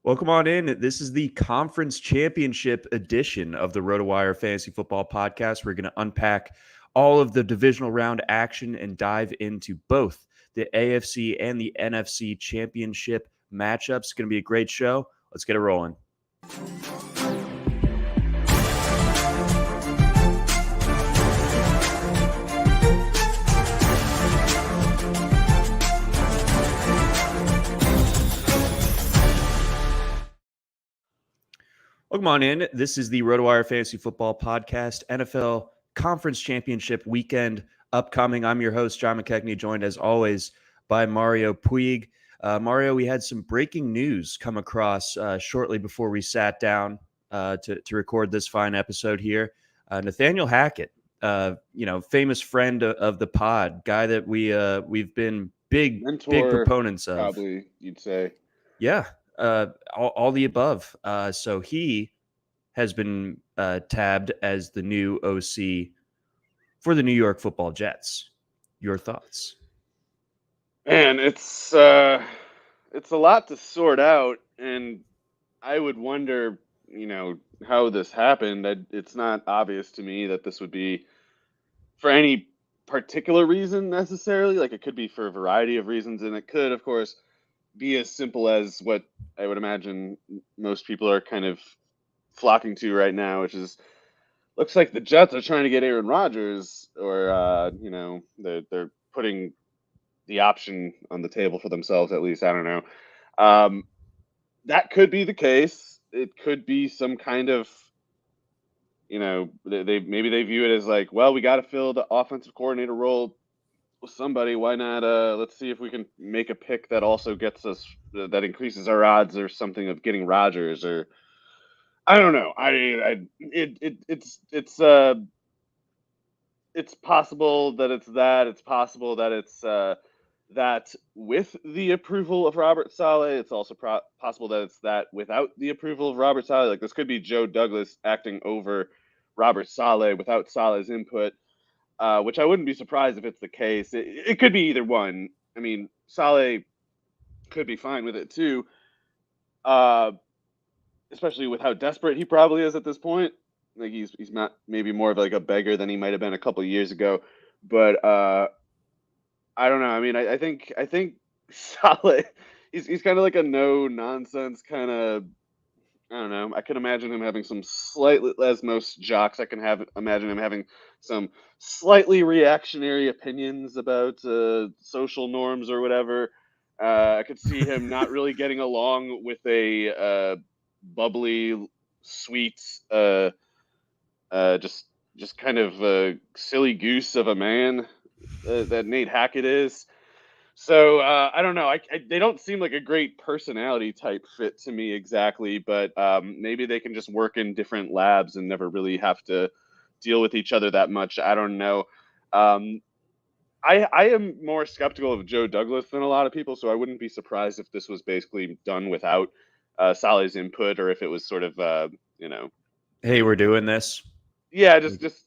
Welcome on in. This is the conference championship edition of the RotoWire Fantasy Football Podcast. We're going to unpack all of the divisional round action and dive into both the AFC and the NFC championship matchups. It's going to be a great show. Let's get it rolling. Welcome on in. This is the RotoWire Fantasy Football Podcast, NFL Conference Championship weekend upcoming. I'm your host, John McKechnie, joined as always by Mario Puig. Mario, we had some breaking news come across shortly before we sat down to record this fine episode here. Nathaniel Hackett, famous friend of the pod, guy that we've been big proponents of. Probably, you'd say. Yeah. All the above. So he has been tabbed as the new OC for the New York Football Jets. Your thoughts? Man, it's a lot to sort out, and I would wonder, how this happened. It's not obvious to me that this would be for any particular reason necessarily. Like, it could be for a variety of reasons, and it could, of course, be as simple as what I would imagine most people are kind of flocking to right now, which is looks like the Jets are trying to get Aaron Rodgers, or they're putting the option on the table for themselves, at least. I don't know. That could be the case. It could be some kind of, they view it as like, well, we got to fill the offensive coordinator role with somebody. Why not? Let's see if we can make a pick that also gets us, that increases our odds or something of getting Rodgers, or I don't know. It's possible that it's that. It's possible that it's that with the approval of Robert Saleh. It's also possible that it's that without the approval of Robert Saleh. Like, this could be Joe Douglas acting over Robert Saleh without Saleh's input. Which I wouldn't be surprised if it's the case. It could be either one. I mean, Saleh could be fine with it too, especially with how desperate he probably is at this point. Like, he's not maybe more of like a beggar than he might have been a couple of years ago. But I don't know. I mean, I think Saleh, he's kind of like a no nonsense kind of. I don't know. I can imagine him having some slightly, as most jocks, I can imagine him having some slightly reactionary opinions about social norms or whatever. I could see him not really getting along with a bubbly, sweet, just kind of a silly goose of a man that Nate Hackett is. So I don't know. They don't seem like a great personality type fit to me exactly, but maybe they can just work in different labs and never really have to deal with each other that much. I don't know. I am more skeptical of Joe Douglas than a lot of people, so I wouldn't be surprised if this was basically done without Saleh's input, or if it was sort of hey, we're doing this. Yeah, just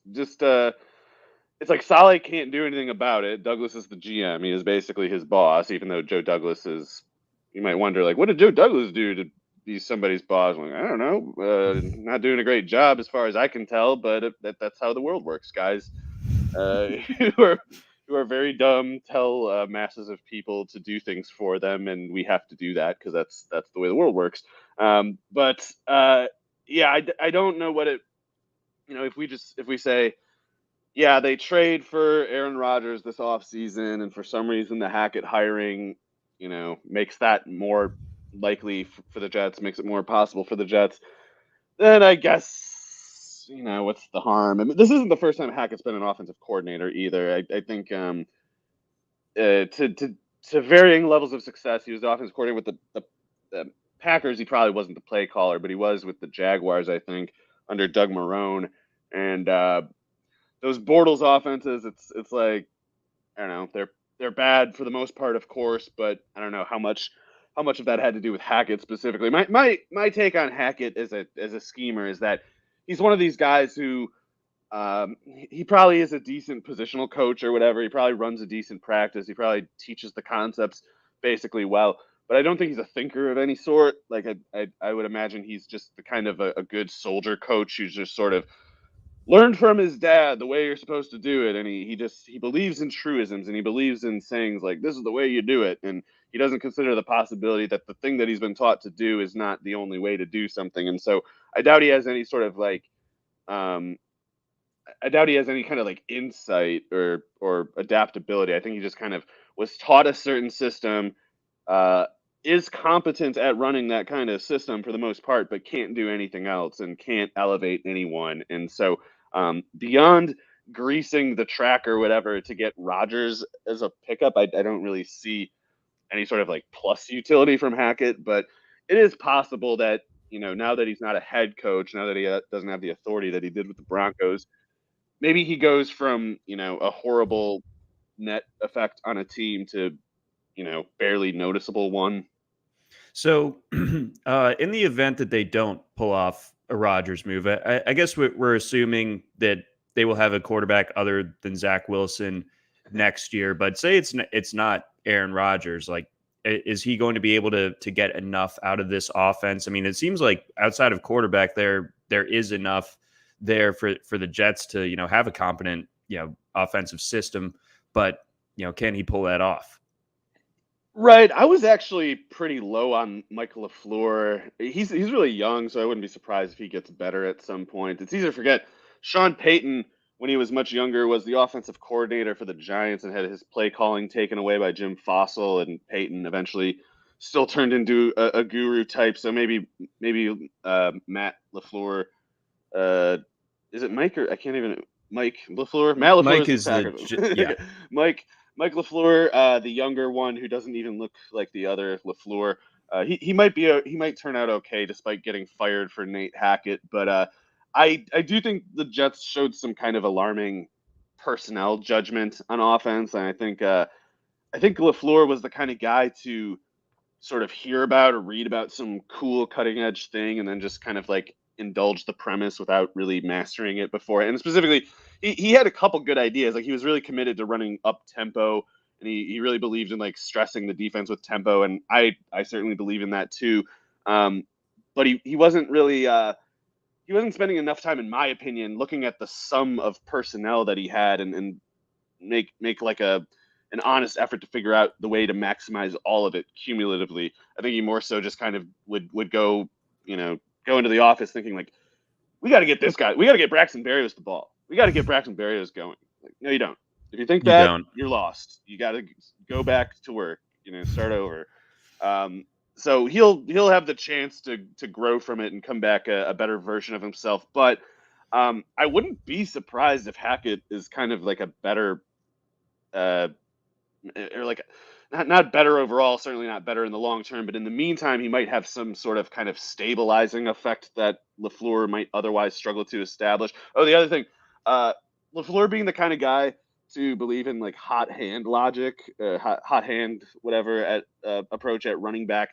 it's like Saleh can't do anything about it. Douglas is the GM. He is basically his boss, even though Joe Douglas is, you might wonder, like, what did Joe Douglas do to be somebody's boss? Like, I don't know. Not doing a great job as far as I can tell, but that's how the world works, guys. Who are very dumb, tell masses of people to do things for them, and we have to do that because that's the way the world works. But I don't know what it, if we say, yeah, they trade for Aaron Rodgers this offseason, and for some reason the Hackett hiring, makes that more likely for the Jets, makes it more possible for the Jets, then I guess, what's the harm? I mean, this isn't the first time Hackett's been an offensive coordinator either. I think to varying levels of success, he was the offensive coordinator with the Packers. He probably wasn't the play caller, but he was with the Jaguars, I think, under Doug Marrone. And those Bortles offenses, it's like, I don't know, they're bad for the most part, of course, but I don't know how much of that had to do with Hackett specifically. My take on Hackett as a schemer is that he's one of these guys who he probably is a decent positional coach or whatever. He probably runs a decent practice. He probably teaches the concepts basically well, but I don't think he's a thinker of any sort. Like I would imagine he's just the kind of a good soldier coach who's just sort of learned from his dad the way you're supposed to do it, and he believes in truisms, and he believes in sayings like this is the way you do it, and he doesn't consider the possibility that the thing that he's been taught to do is not the only way to do something. And so I doubt he has any sort of like um I doubt he has any kind of like insight or adaptability. I think he just kind of was taught a certain system, uh, is competent at running that kind of system for the most part, but can't do anything else and can't elevate anyone. And so, beyond greasing the track or whatever to get Rodgers as a pickup, I don't really see any sort of like plus utility from Hackett. But it is possible that now that he's not a head coach, now that he doesn't have the authority that he did with the Broncos, maybe he goes from a horrible net effect on a team to barely noticeable one. So, in the event that they don't pull off a Rodgers move, I guess we're assuming that they will have a quarterback other than Zach Wilson next year. But say it's not Aaron Rodgers. Like, is he going to be able to get enough out of this offense? I mean, it seems like outside of quarterback, there is enough there for the Jets to have a competent offensive system. But can he pull that off? Right. I was actually pretty low on Michael LaFleur. He's really young, so I wouldn't be surprised if he gets better at some point. It's easy to forget Sean Payton, when he was much younger, was the offensive coordinator for the Giants and had his play calling taken away by Jim Fossil, and Payton eventually still turned into a guru type. So maybe Matt LaFleur, is it Mike or I can't even Mike LaFleur? Matt LaFleur Mike is is the the Packers. Mike LaFleur, the younger one who doesn't even look like the other LaFleur. He might turn out okay despite getting fired for Nate Hackett, but I do think the Jets showed some kind of alarming personnel judgment on offense, and I think LaFleur was the kind of guy to sort of hear about or read about some cool cutting edge thing and then just kind of like indulge the premise without really mastering it before. And specifically, he had a couple good ideas. Like he was really committed to running up tempo, and he really believed in like stressing the defense with tempo. And I certainly believe in that too. But he wasn't really he wasn't spending enough time, in my opinion, looking at the sum of personnel that he had and make like an honest effort to figure out the way to maximize all of it cumulatively. I think he more so just kind of would go, go into the office thinking like, we got to get this guy. We got to get Braxton Berrios the ball. We got to get Braxton Berrios going. Like, no, you don't. If you think You that, don't. you're lost. You got to go back to work. Start over. So he'll have the chance to grow from it and come back a better version of himself. But I wouldn't be surprised if Hackett is kind of like a better, or like not better overall, certainly not better in the long term, but in the meantime, he might have some sort of kind of stabilizing effect that LaFleur might otherwise struggle to establish. Oh, the other thing, LaFleur being the kind of guy to believe in like hot hand logic, hot hand whatever at approach at running back,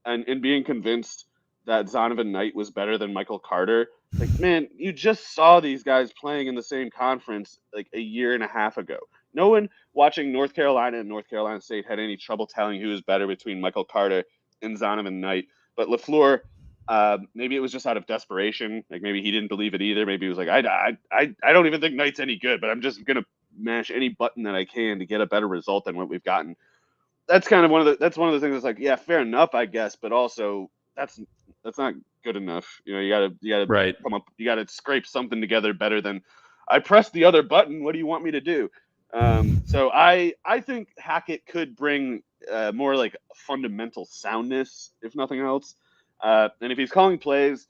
and being convinced that Zonovan Knight was better than Michael Carter. Like, man, you just saw these guys playing in the same conference like a year and a half ago. No one watching North Carolina and North Carolina State had any trouble telling who was better between Michael Carter and Zonovan Knight. But LaFleur, maybe it was just out of desperation. Like maybe he didn't believe it either. Maybe he was like, I don't even think Knight's any good, but I'm just gonna mash any button that I can to get a better result than what we've gotten. That's kind of one of the things that's like, yeah, fair enough, I guess, but also that's not good enough. You gotta Right. come up, you gotta scrape something together better than I pressed the other button. What do you want me to do? So I think Hackett could bring more like fundamental soundness, if nothing else. And if he's calling plays,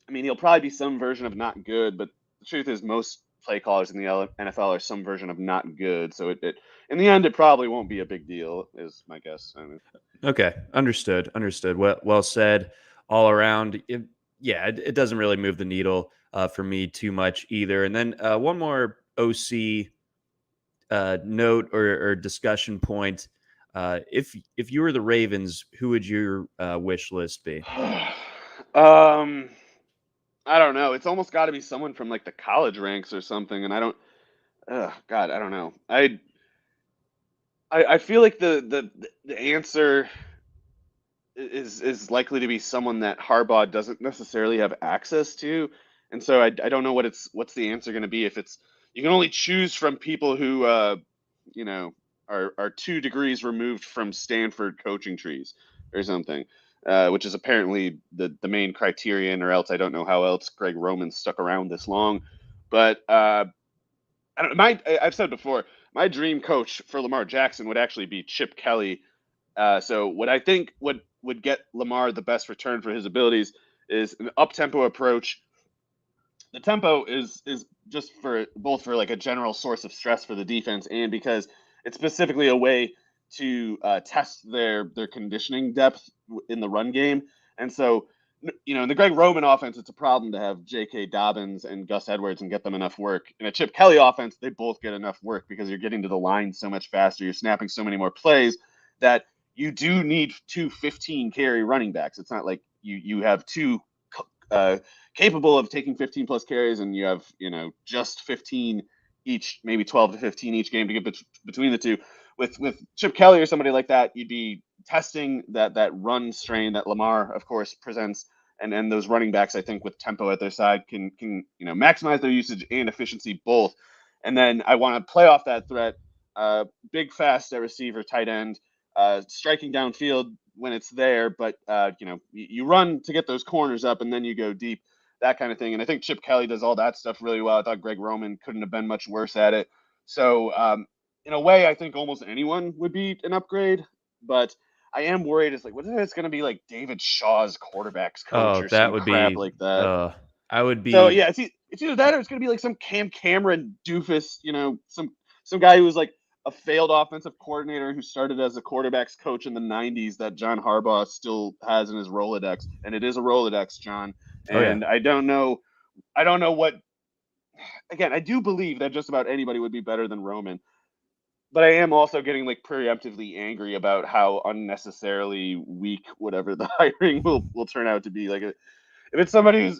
I mean, he'll probably be some version of not good, but the truth is most play callers in the NFL are some version of not good. So it in the end, it probably won't be a big deal, is my guess. I mean, Okay. Understood. Well said all around. It doesn't really move the needle for me too much either. And then one more OC note or discussion point. If you were the Ravens, who would your wish list be? I don't know. It's almost got to be someone from like the college ranks or something. And I don't. God, I don't know. I feel like the answer is likely to be someone that Harbaugh doesn't necessarily have access to, and so I don't know what's the answer going to be if it's you can only choose from people who you know are 2 degrees removed from Stanford coaching trees or something, which is apparently the main criterion, or else I don't know how else Greg Roman stuck around this long, but I've said before, my dream coach for Lamar Jackson would actually be Chip Kelly. So what I think would get Lamar the best return for his abilities is an up-tempo approach. The tempo is just for both for like a general source of stress for the defense, and because it's specifically a way to test their conditioning depth in the run game. And so, in the Greg Roman offense, it's a problem to have J.K. Dobbins and Gus Edwards and get them enough work. In a Chip Kelly offense, they both get enough work because you're getting to the line so much faster. You're snapping so many more plays that you do need 2 15-carry running backs. It's not like you have 2 capable of taking 15 plus carries and you have just 15 each, maybe 12 to 15 each game to get between the two. With Chip Kelly or somebody like that, you'd be testing that run strain that Lamar, of course, presents, and those running backs, I think, with tempo at their side can maximize their usage and efficiency both. And then I want to play off that threat, big, fast at receiver, tight end, striking downfield when it's there, but you run to get those corners up, and then you go deep, that kind of thing. And I think Chip Kelly does all that stuff really well. I thought Greg Roman couldn't have been much worse at it. So in a way, I think almost anyone would be an upgrade, but I am worried. It's like, what if it's going to be like David Shaw's quarterbacks coach or that some would crap be. like that? I would be. So yeah, it's either that or it's going to be like some Cam Cameron doofus, some guy who was like a failed offensive coordinator who started as a quarterbacks coach in the 90s that John Harbaugh still has in his Rolodex, and it is a Rolodex, John. And I don't know what. Again, I do believe that just about anybody would be better than Roman, but I am also getting like preemptively angry about how unnecessarily weak whatever the hiring will turn out to be. Like, if it's somebody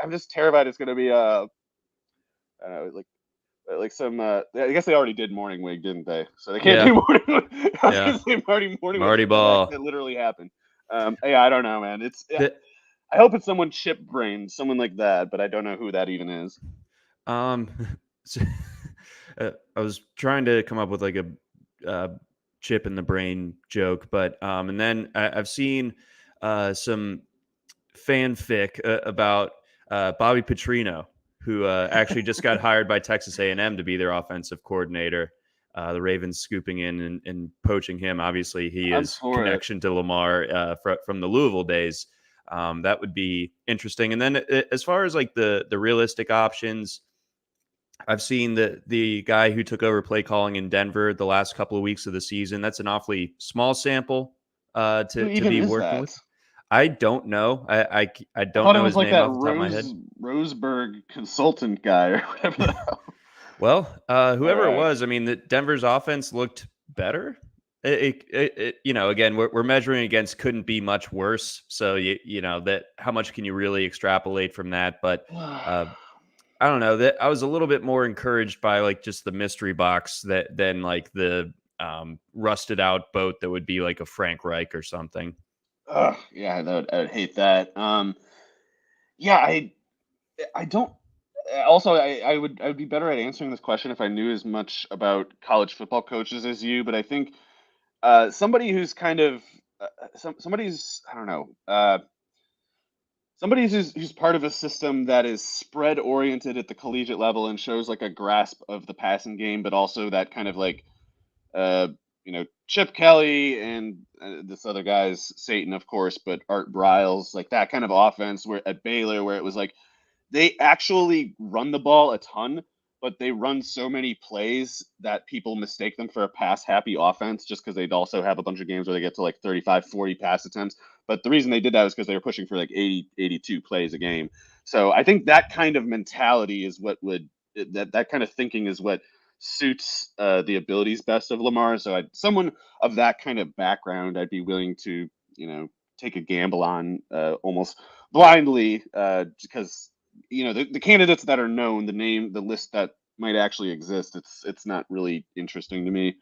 I'm just terrified it's going to be I don't know, like some I guess they already did Morning Wig, didn't they? So they can't do Morning Wig. I was gonna say Morning Marty Wig. Ball. That literally happened. Yeah, I don't know, man. I hope it's someone chip brain, someone like that, but I don't know who that even is. So, I was trying to come up with like a chip in the brain joke, but and then I've seen some fanfic about Bobby Petrino, who actually just got hired by Texas A&M to be their offensive coordinator. The Ravens scooping in and poaching him. Obviously, he is connection to Lamar from the Louisville days. That would be interesting. And then as far as like the realistic options, I've seen the guy who took over play calling in Denver the last couple of weeks of the season. That's an awfully small sample to be working with. I don't know. I don't know his name off the top of my head. Roseburg consultant guy or whatever the hell. Well, whoever it was, I mean, the Denver's offense looked better. Again, we're measuring against couldn't be much worse. So that how much can you really extrapolate from that? But I don't know, that I was a little bit more encouraged by like just the mystery box than like the rusted out boat that would be like a Frank Reich or something. Yeah, I would hate that. Yeah, I don't. Also, I would be better at answering this question if I knew as much about college football coaches as you. But I think somebody who's kind of somebody's I don't know. Somebody who's part of a system that is spread oriented at the collegiate level and shows like a grasp of the passing game, but also that kind of like, Chip Kelly and this other guy's Satan, of course, but Art Briles, like that kind of offense where at Baylor, where it was like they actually run the ball a ton, but they run so many plays that people mistake them for a pass happy offense just because they'd also have a bunch of games where they get to like 35, 40 pass attempts. But the reason they did that was because they were pushing for like 80, 82 plays a game. So I think that kind of mentality is what that kind of thinking is what suits the abilities best of Lamar. So someone of that kind of background, I'd be willing to, take a gamble on almost blindly because the candidates that are known, the list that might actually exist, it's not really interesting to me.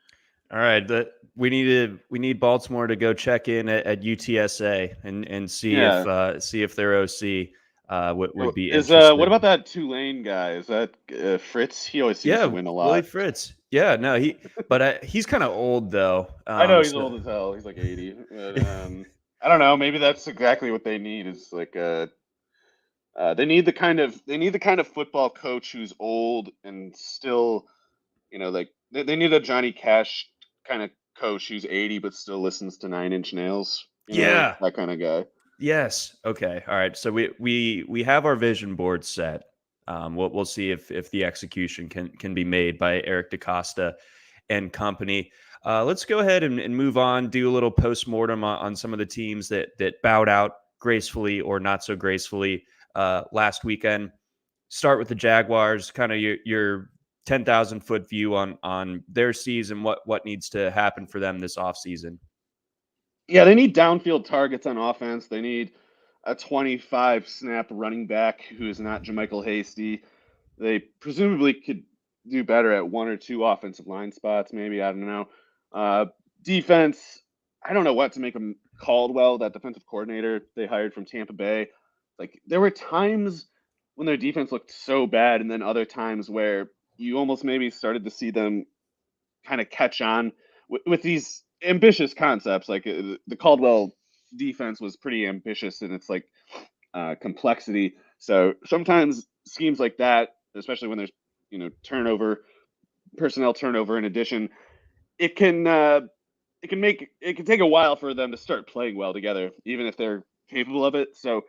All right, we need Baltimore to go check in at UTSA and see if their OC would be What interested. about that Tulane guy? Is that Fritz? He always seems to Yeah, win a Willie lot. Fritz. Yeah, no, he's kind of old though. I know he's old as hell. He's like 80. But, I don't know. Maybe that's exactly what they need. Is like they need the kind of football coach who's old and still, like they need a Johnny Cash kind of coach who's 80 but still listens to Nine Inch Nails. Yeah. That kind of guy. Yes. Okay. All right. So we have our vision board set. We'll see if the execution can be made by Eric DaCosta and company. Let's go ahead and move on. Do a little postmortem on some of the teams that bowed out gracefully or not so gracefully last weekend. Start with the Jaguars. Kind of your 10,000-foot view on their season. What needs to happen for them this offseason? Yeah, they need downfield targets on offense. They need a 25 snap running back who is not JaMychal Hasty. They presumably could do better at one or two offensive line spots, maybe. I don't know. Defense, I don't know what to make of Caldwell, that defensive coordinator they hired from Tampa Bay. Like, there were times when their defense looked so bad, and then other times where you almost maybe started to see them kind of catch on with these ambitious concepts. Like the Caldwell defense was pretty ambitious in its like complexity. So sometimes schemes like that, especially when there's personnel turnover in addition, it can take a while for them to start playing well together, even if they're capable of it. So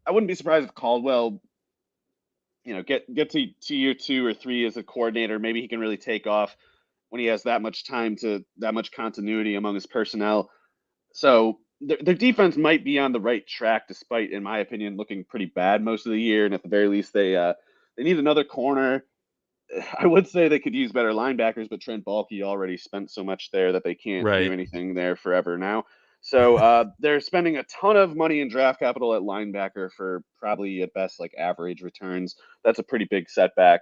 I wouldn't be surprised if Caldwell, get to year 2 or 3 as a coordinator. Maybe he can really take off when he has that much continuity among his personnel. So their defense might be on the right track, despite, in my opinion, looking pretty bad most of the year. And at the very least, they need another corner. I would say they could use better linebackers, but Trent Baalke already spent so much there that they can't do anything there forever now. So they're spending a ton of money in draft capital at linebacker for probably at best like average returns. That's a pretty big setback.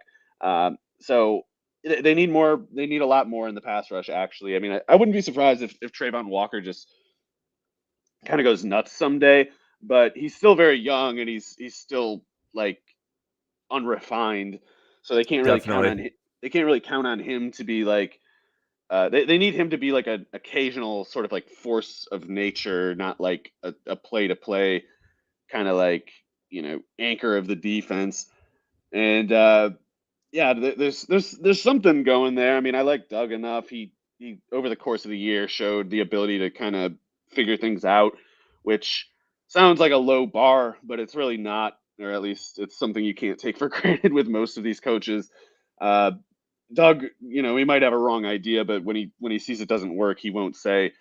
So they need more. They need a lot more in the pass rush. Actually, I mean, I wouldn't be surprised if Trayvon Walker just kind of goes nuts someday. But he's still very young and he's still like unrefined, so they can't really count on him. They can't really count on him to be like. They need him to be like an occasional sort of like force of nature, not like a play-to-play kind of like anchor of the defense. And yeah, there's something going there. I mean, I like Doug enough. He over the course of the year showed the ability to kind of figure things out, which sounds like a low bar, but it's really not, or at least it's something you can't take for granted with most of these coaches. Doug, he might have a wrong idea, but when he sees it doesn't work, he won't say,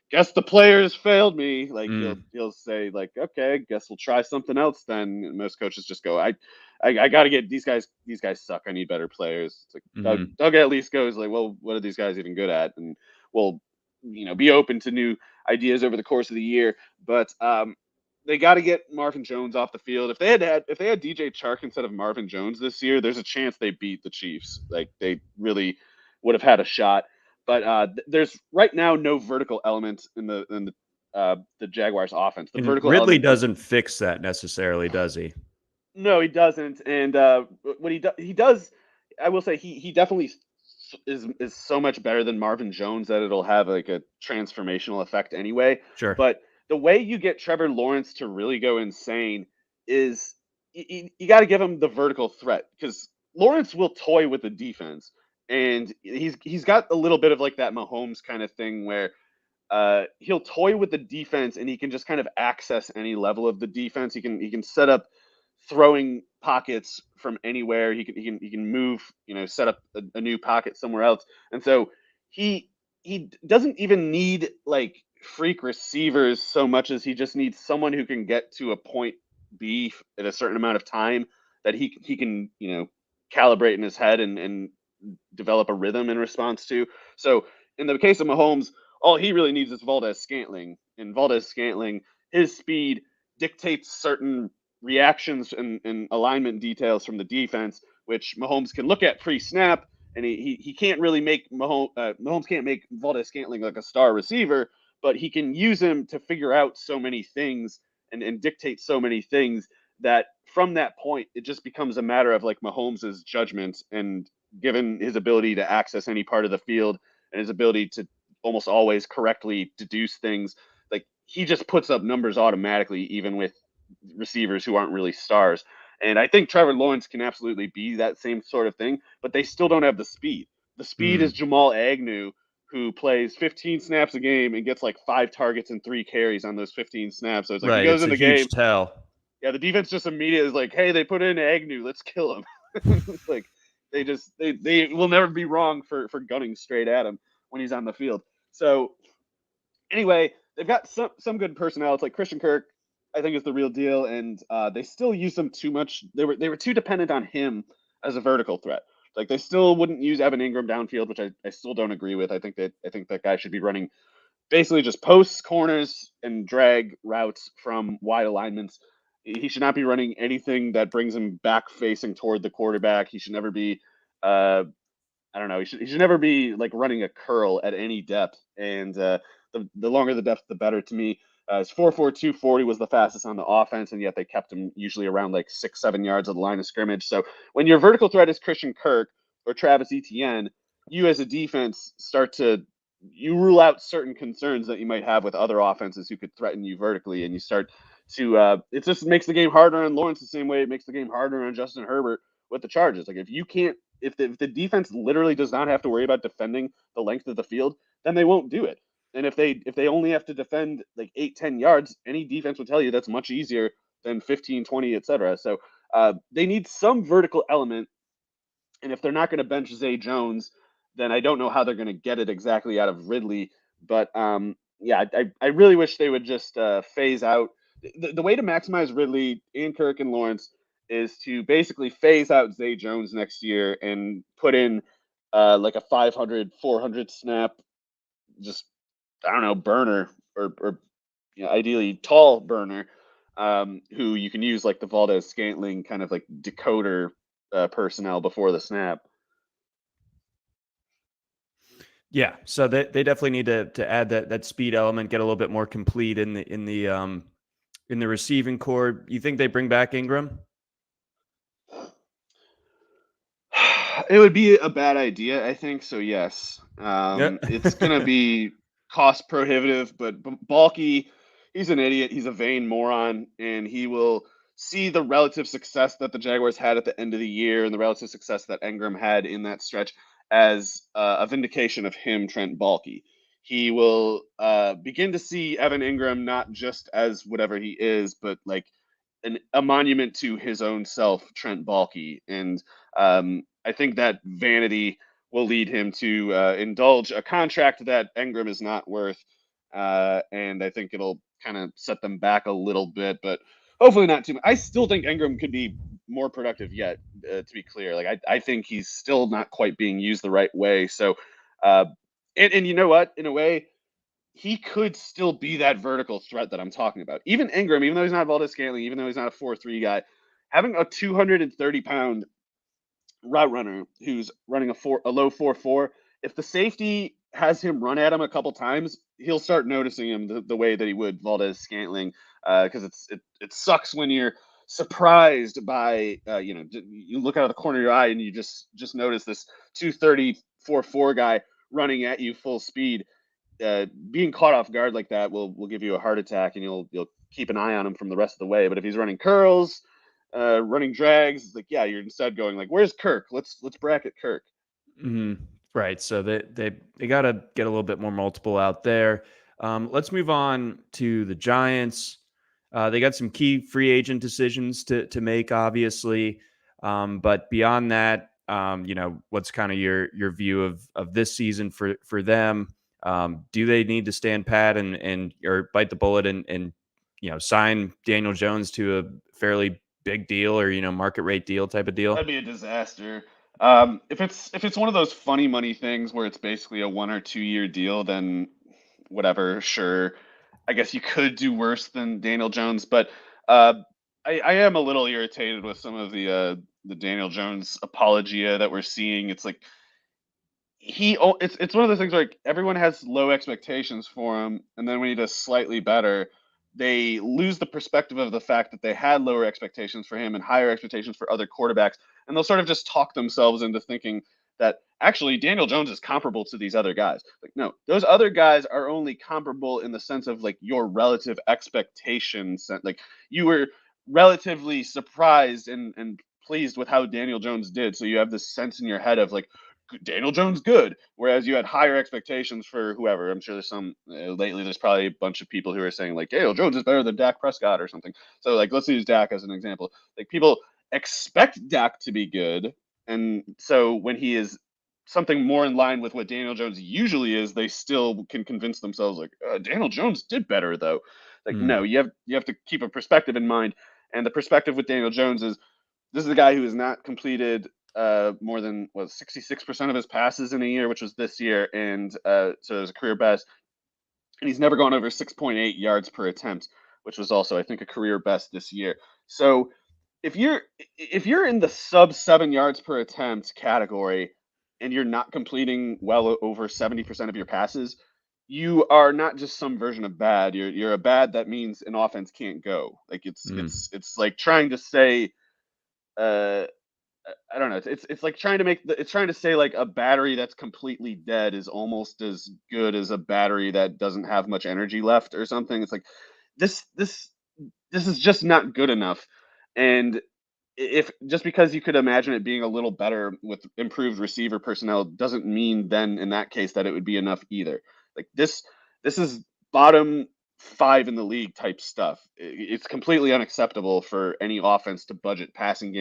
"Guess the players failed me." Like he'll say, like, "Okay, guess we'll try something else then." And most coaches just go, "I got to get these guys. These guys suck. I need better players." It's like Doug at least goes like, "Well, what are these guys even good at?" And we'll be open to new ideas over the course of the year. But they got to get Marvin Jones off the field. If they had DJ Chark instead of Marvin Jones this year, there's a chance they beat the Chiefs. Like they really would have had a shot. But there's right now no vertical element in the Jaguars' offense. The vertical Ridley element doesn't fix that necessarily, does he? No, he doesn't. And what he does, I will say he definitely is so much better than Marvin Jones that it'll have like a transformational effect anyway. Sure. But the way you get Trevor Lawrence to really go insane is you got to give him the vertical threat, because Lawrence will toy with the defense, and he's got a little bit of like that Mahomes kind of thing where he'll toy with the defense and he can just kind of access any level of the defense. He can set up throwing pockets from anywhere. He can move, set up a new pocket somewhere else. And so he doesn't even need like freak receivers so much as he just needs someone who can get to a point B at a certain amount of time that he can, calibrate in his head and develop a rhythm in response to. So in the case of Mahomes, all he really needs is Valdez-Scantling. And Valdez-Scantling, his speed dictates certain reactions and alignment details from the defense, which Mahomes can look at pre-snap and he can't really make Mahomes can't make Valdez-Scantling like a star receiver, but he can use him to figure out so many things and dictate so many things that from that point it just becomes a matter of like Mahomes' judgment, and given his ability to access any part of the field and his ability to almost always correctly deduce things, like he just puts up numbers automatically, even with receivers who aren't really stars. And I think Trevor Lawrence can absolutely be that same sort of thing, but they still don't have the speed. The speed is Jamal Agnew, who plays 15 snaps a game and gets like 5 targets and 3 carries on those 15 snaps. So it's like he Right. goes It's in a the game. huge tell. Yeah, the defense just immediately is like, hey, they put in Agnew, let's kill him. It's like they will never be wrong for gunning straight at him when he's on the field. So anyway, they've got some good personnel. It's like Christian Kirk, I think, is the real deal, and they still use him too much. They were too dependent on him as a vertical threat. Like they still wouldn't use Evan Ingram downfield, which I still don't agree with. I think that guy should be running basically just posts, corners, and drag routes from wide alignments. He should not be running anything that brings him back facing toward the quarterback. He should never be, I don't know, he should never be like running a curl at any depth. And the longer the depth, the better to me. His 4.4 240 was the fastest on the offense, and yet they kept him usually around like 6-7 yards of the line of scrimmage. So when your vertical threat is Christian Kirk or Travis Etienne, you as a defense you rule out certain concerns that you might have with other offenses who could threaten you vertically, and you start to it just makes the game harder on Lawrence the same way it makes the game harder on Justin Herbert with the Chargers. Like if you can't, if the defense literally does not have to worry about defending the length of the field, then they won't do it. And if they only have to defend like 8-10 yards, any defense would tell you that's much easier than 15, 20, etc. So they need some vertical element, and if they're not going to bench Zay Jones, then I don't know how they're going to get it exactly out of Ridley. But yeah, I really wish they would just phase out. The way to maximize Ridley and Kirk and Lawrence is to basically phase out Zay Jones next year and put in like a 500, 400 snap, just, I don't know, burner or ideally tall burner, who you can use like the Valdez-Scantling kind of like decoder personnel before the snap. Yeah, so they definitely need to add that speed element, get a little bit more complete in the receiving core. You think they bring back Ingram? It would be a bad idea, I think. So yes, Yeah. it's gonna be cost prohibitive, but Balky, he's an idiot. He's a vain moron, and he will see the relative success that the Jaguars had at the end of the year and the relative success that Ingram had in that stretch as a vindication of him, Trent Balky. He will begin to see Evan Ingram not just as whatever he is, but like a monument to his own self, Trent Balky. And I think that vanity will lead him to indulge a contract that Ingram is not worth. And I think it'll kind of set them back a little bit, but hopefully not too much. I still think Ingram could be more productive yet, to be clear. Like, I think he's still not quite being used the right way. So, and you know what? In a way, he could still be that vertical threat that I'm talking about. Even Ingram, even though he's not Valdez-Scantling, even though he's not a 4.3 guy, having a 230-pound route runner who's running a low 4.4, if the safety has him run at him a couple times, he'll start noticing him the way that he would Valdez-Scantling, because it sucks when you're surprised by you look out of the corner of your eye and you just notice this 230 4.4 guy running at you full speed. Being caught off guard like that will give you a heart attack, and you'll keep an eye on him from the rest of the way. But if he's running curls, running drags, it's like, yeah, you're instead going like, where's Kirk? Let's bracket Kirk. Mm-hmm. Right. So they got to get a little bit more multiple out there. Let's move on to the Giants. They got some key free agent decisions to make, obviously. But beyond that, what's kind of your view of this season for them? Do they need to stand pat and or bite the bullet and sign Daniel Jones to a fairly big deal or market rate deal type of deal? That'd be a disaster. If it's one of those funny money things where it's basically a 1 or 2 year deal, then whatever, sure. I guess you could do worse than Daniel Jones, but uh, I am a little irritated with some of the Daniel Jones apologia that we're seeing. It's like it's one of those things where, like, everyone has low expectations for him, and then when he does slightly better, they lose the perspective of the fact that they had lower expectations for him and higher expectations for other quarterbacks, and they'll sort of just talk themselves into thinking that actually Daniel Jones is comparable to these other guys. Like, no, those other guys are only comparable in the sense of, like, your relative expectations. Like, you were relatively surprised and pleased with how Daniel Jones did, so you have this sense in your head of, like, Daniel Jones good, whereas you had higher expectations for whoever. I'm sure there's some lately. There's probably a bunch of people who are saying, like, Daniel Jones is better than Dak Prescott or something. So, like, let's use Dak as an example. Like, people expect Dak to be good, and so when he is something more in line with what Daniel Jones usually is, they still can convince themselves, like, Daniel Jones did better though. Like, no, you have to keep a perspective in mind, and the perspective with Daniel Jones is this is a guy who has not completed more than 66% of his passes in a year, which was this year, and so it was a career best. And he's never gone over 6.8 yards per attempt, which was also, I think, a career best this year. So if you're in the sub 7 yards per attempt category, and you're not completing well over 70% of your passes, you are not just some version of bad. You're a bad that means an offense can't go. Like, it's like trying to say. Uh, I don't know. It's like trying to it's trying to say, like, a battery that's completely dead is almost as good as a battery that doesn't have much energy left or something. It's like this this this is just not good enough. And if just because you could imagine it being a little better with improved receiver personnel doesn't mean then in that case that it would be enough either. Like, this is bottom five in the league type stuff. It's completely unacceptable for any offense to budget passing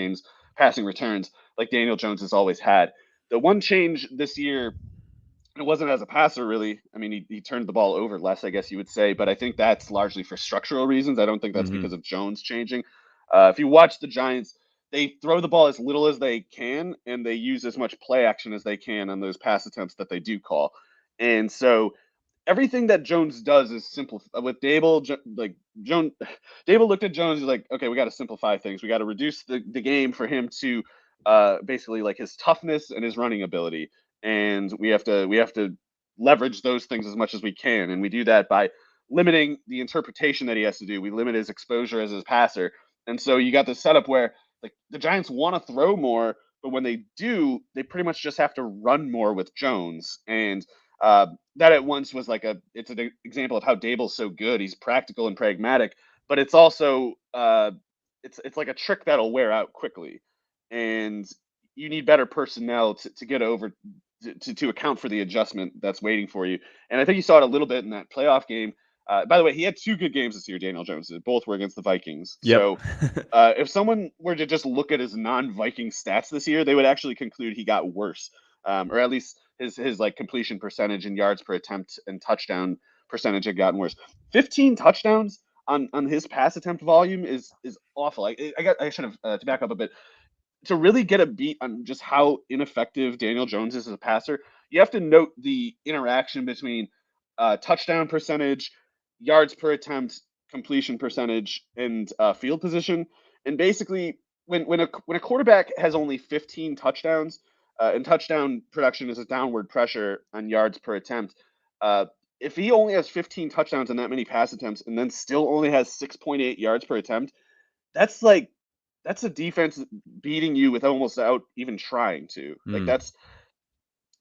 returns like Daniel Jones has always had. The one change this year, it wasn't as a passer, really. I mean, he turned the ball over less, I guess you would say, but I think that's largely for structural reasons. I don't think that's because of Jones changing. If you watch the Giants, they throw the ball as little as they can, and they use as much play action as they can on those pass attempts that they do call. And so everything that Jones does is simple. With Dable, like Jones, Dable looked at Jones. He's like, okay, we got to simplify things. We got to reduce the game for him to basically, like, his toughness and his running ability, and we have to leverage those things as much as we can, and we do that by limiting the interpretation that he has to do. We limit his exposure as a passer, and so you got this setup where, like, the Giants want to throw more, but when they do, they pretty much just have to run more with Jones, and that at once was like it's an example of how Dable's so good. He's practical and pragmatic, but it's also it's like a trick that'll wear out quickly, and you need better personnel to get over to account for the adjustment that's waiting for you. And I think you saw it a little bit in that playoff game. By the way, he had two good games this year, Daniel Jones. Both were against the Vikings. Yep. So if someone were to just look at his non-Viking stats this year, they would actually conclude he got worse, or at least his like completion percentage and yards per attempt and touchdown percentage had gotten worse. 15 touchdowns on his pass attempt volume is awful. I should have to back up a bit. To really get a beat on just how ineffective Daniel Jones is as a passer, you have to note the interaction between touchdown percentage, yards per attempt, completion percentage, and field position. And basically, when a quarterback has only 15 touchdowns, and touchdown production is a downward pressure on yards per attempt. If he only has 15 touchdowns and that many pass attempts, and then still only has 6.8 yards per attempt, that's like that's a defense beating you with almost out even trying to. Like,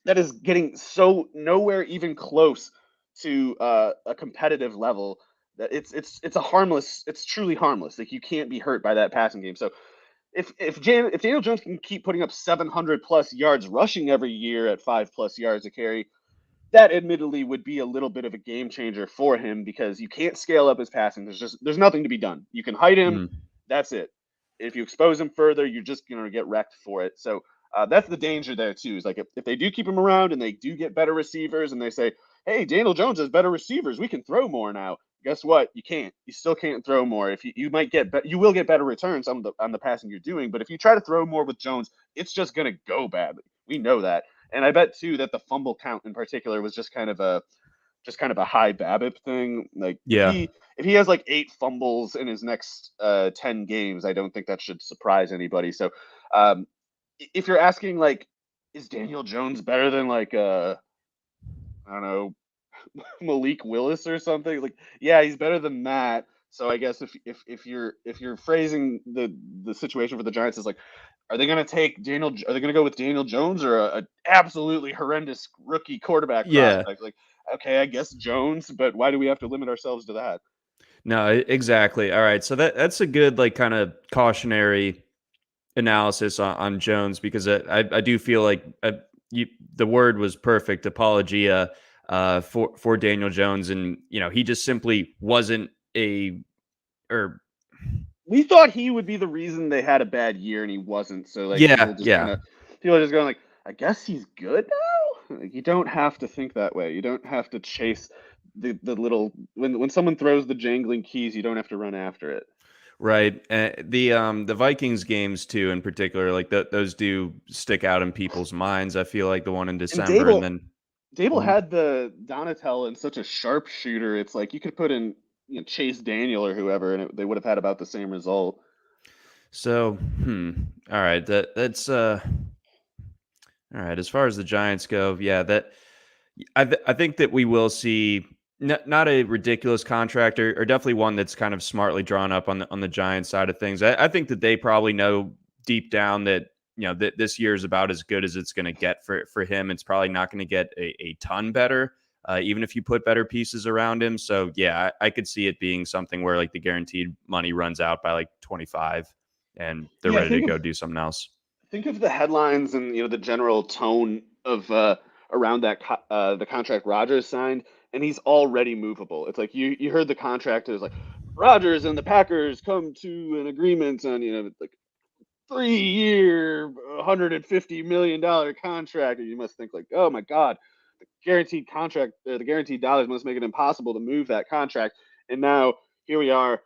that is getting so nowhere even close to a competitive level that it's truly harmless. Like, you can't be hurt by that passing game. So if Daniel Jones can keep putting up 700 plus yards rushing every year at 5+ yards a carry, that admittedly would be a little bit of a game changer for him, because you can't scale up his passing. There's nothing to be done. You can hide him. That's it. If you expose him further, you're just going to get wrecked for it. So that's the danger there too. Is like if they do keep him around and they do get better receivers and they say, hey, Daniel Jones has better receivers, we can throw more now. Guess what? You can't. You still can't throw more. If you might get you will get better returns on the passing you're doing, but if you try to throw more with Jones, it's just going to go badly. We know that. And I bet too that the fumble count in particular was just kind of a high BABIP thing. Like, Yeah. if he has like 8 fumbles in his next 10 games, I don't think that should surprise anybody. So if you're asking, like, is Daniel Jones better than like I don't know, Malik Willis or something? Like, yeah, he's better than that. So I guess if you're phrasing the situation for the Giants as like, are they going to take Daniel? Are they going to go with Daniel Jones or a absolutely horrendous rookie quarterback Yeah. prospect? Like, okay, I guess Jones, but why do we have to limit ourselves to that? No, exactly. All right. So that's a good like kind of cautionary analysis on Jones because I do feel like the word was perfect, apologia for Daniel Jones, and he just simply wasn't a or We thought he would be the reason they had a bad year, and he wasn't. So like yeah, yeah. people are just going like, I guess he's good now. Like, you don't have to think that way. You don't have to chase the little when someone throws the jangling keys, you don't have to run after it. Right. The Vikings games too, in particular, like those do stick out in people's minds. I feel like the one in And December, and Dable then Dable Mhm. had the Donatel and such a sharpshooter. It's like you could put in Chase Daniel or whoever, and they would have had about the same result. So all right, that's all right. As far as the Giants go, yeah, I think that we will see not a ridiculous contract, or definitely one that's kind of smartly drawn up on the Giants side of things. I think that they probably know deep down that that this year is about as good as it's going to get for him. It's probably not going to get a ton better, even if you put better pieces around him. So yeah, I could see it being something where like the guaranteed money runs out by like 25, and they're Yeah, ready to go do something else. think of the headlines and the general tone of around the contract Rodgers signed, and he's already movable. It's like you heard the contract is like Rodgers and the Packers come to an agreement on like 3 year, $150 million contract, and you must think like, oh my God, the guaranteed contract, the guaranteed dollars must make it impossible to move that contract. And now here we are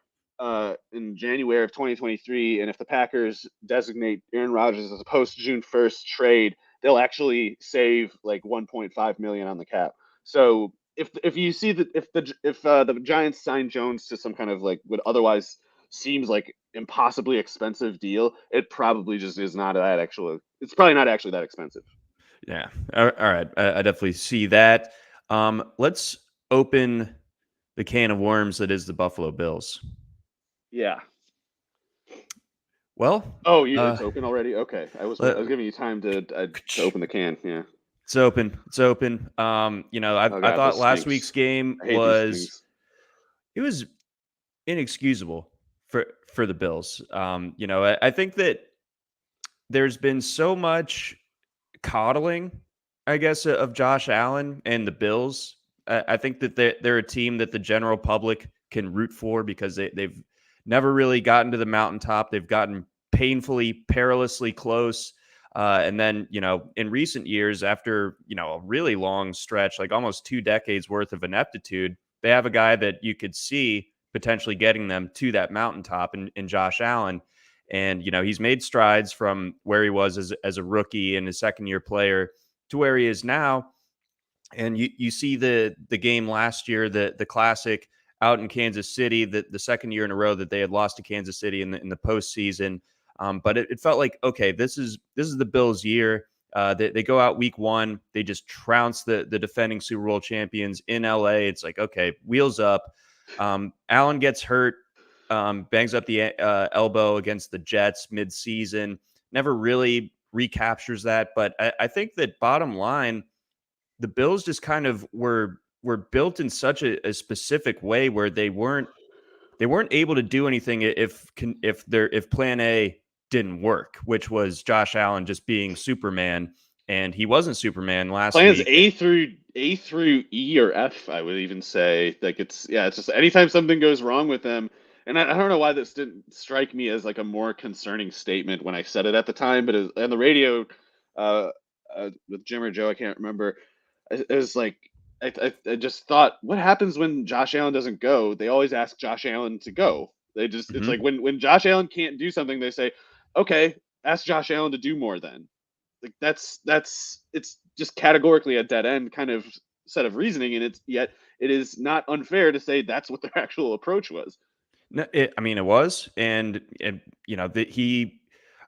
in January of 2023, and if the Packers designate Aaron Rodgers as a post June 1st trade, they'll actually save like 1.5 million on the cap. So if you see that if the Giants sign Jones to some kind of like would otherwise seems like impossibly expensive deal, it probably just is not that actual. It's probably not actually that expensive. Yeah. All right. I definitely see that. Let's open the can of worms that is the Buffalo Bills. Yeah. Well, Oh, uh, it's open already. Okay, I let- was giving you time to open the can. Yeah. it's open. It's open. Oh I God, thought this last week's stinks. game I hate these was things. it was inexcusable for the Bills. I think that there's been so much coddling, I guess, of Josh Allen and the Bills. I think that they're a team that the general public can root for because they've never really gotten to the mountaintop. They've gotten painfully, perilously close. And then, in recent years, after, a really long stretch, like almost 2 decades worth of ineptitude, they have a guy that you could see potentially getting them to that mountaintop in Josh Allen. And, he's made strides from where he was as a rookie and a second year player to where he is now. And you see the game last year, the classic out in Kansas City, the second year in a row that they had lost to Kansas City in the postseason. But it felt like, okay, this is the Bills' year. They go out week one, they just trounce the defending Super Bowl champions in LA. It's like, okay, wheels up. Allen gets hurt, bangs up the elbow against the Jets mid-season. Never really recaptures that. But I think that bottom line, the Bills just kind of were built in such a specific way where they weren't able to do anything if Plan A didn't work, which was Josh Allen just being Superman, and he wasn't Superman last Plans week. A through E or F, I would even say. Like it's just anytime something goes wrong with them, and I don't know why this didn't strike me as like a more concerning statement when I said it at the time, but on the radio uh, with Jim or Joe, I can't remember. It was like I just thought, what happens when Josh Allen doesn't go? They always ask Josh Allen to go. It's Mhm. like when Josh Allen can't do something, they say, okay, ask Josh Allen to do more then. Like that's it's just categorically a dead end kind of set of reasoning, and it's yet it is not unfair to say that's what their actual approach was. No, I mean, it was, and he.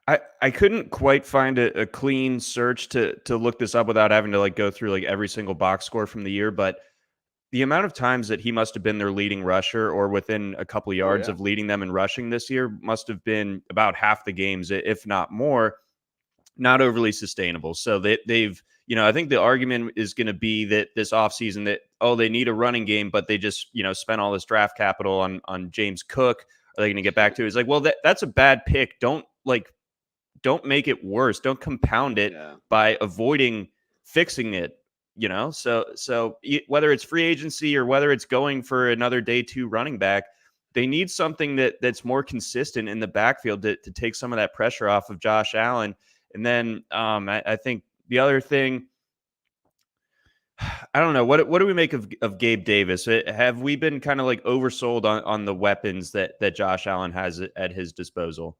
I couldn't quite find a clean search to look this up without having to like go through like every single box score from the year, but the amount of times that he must have been their leading rusher or within a couple of Oh yards yeah. of leading them in rushing this year must have been about half the games, if not more. Not overly sustainable. So they've, I think the argument is going to be that this offseason that, oh, they need a running game, but they just, spent all this draft capital on James Cook. Are they going to get back to it? It's like, well, that's a bad pick. Don't make it worse. Don't compound it Yeah. by avoiding fixing it. So whether it's free agency or whether it's going for another day 2 running back, they need something that's more consistent in the backfield to take some of that pressure off of Josh Allen. And then I think the other thing, I don't know, what do we make of Gabe Davis? Have we been kind of like oversold on the weapons that Josh Allen has at his disposal?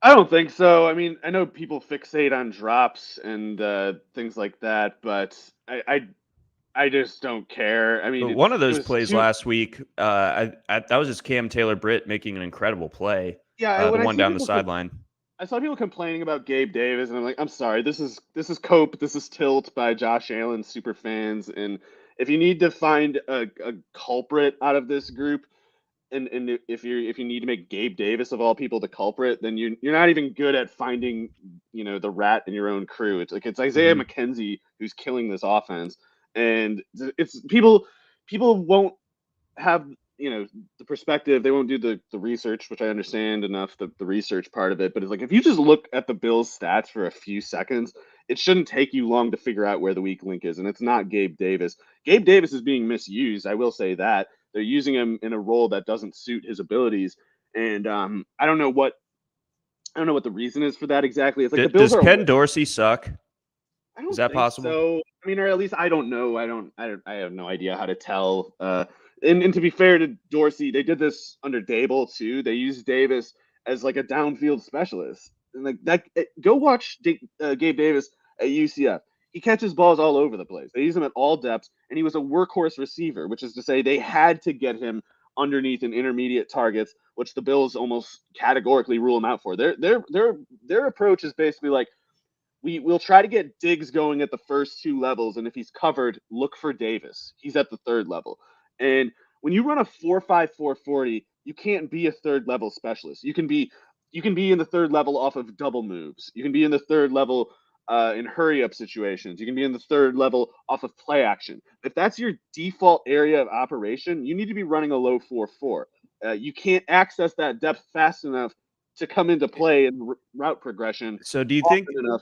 I don't think so. I mean, I know people fixate on drops and things like that, but I just don't care. I mean, But one of it those was plays too. last week, that was just Cam Taylor-Britt making an incredible play, Yeah, the when I one see down the people sideline. I saw people complaining about Gabe Davis, and I'm like, I'm sorry, this is cope, this is tilt by Josh Allen super fans, and if you need to find a culprit out of this group, and if you need to make Gabe Davis of all people the culprit, then you're not even good at finding the rat in your own crew. It's like it's Isaiah Mhm. McKenzie who's killing this offense, and it's people won't have the perspective. They won't do the research, which I understand enough, the research part of it. But it's like if you just look at the Bills stats for a few seconds, it shouldn't take you long to figure out where the weak link is, and it's not Gabe Davis. Gabe Davis is being misused, I will say that. They're using him in a role that doesn't suit his abilities, and I don't know what the reason is for that exactly. It's like the Bills Does are Ken Dorsey suck? I Is don't that think possible? so. I mean, or at least I don't know. I have no idea how to tell. And to be fair to Dorsey, they did this under Dable too. They used Davis as like a downfield specialist, and like that. Go watch Gabe Davis at UCF. He catches balls all over the place. They use him at all depths, and he was a workhorse receiver, which is to say they had to get him underneath and intermediate targets, which the Bills almost categorically rule him out for. Their approach is basically like we'll try to get Diggs going at the first 2 levels, and if he's covered, look for Davis. He's at the 3rd level. And when you run a 4.5 4.40, you can't be a 3rd level specialist. You can be in the 3rd level off of double moves. You can be in the 3rd level in hurry up situations. You can be in the 3rd level off of play action. If that's your default area of operation, you need to be running a low 4.4. You can't access that depth fast enough to come into play in route progression So do you think often enough.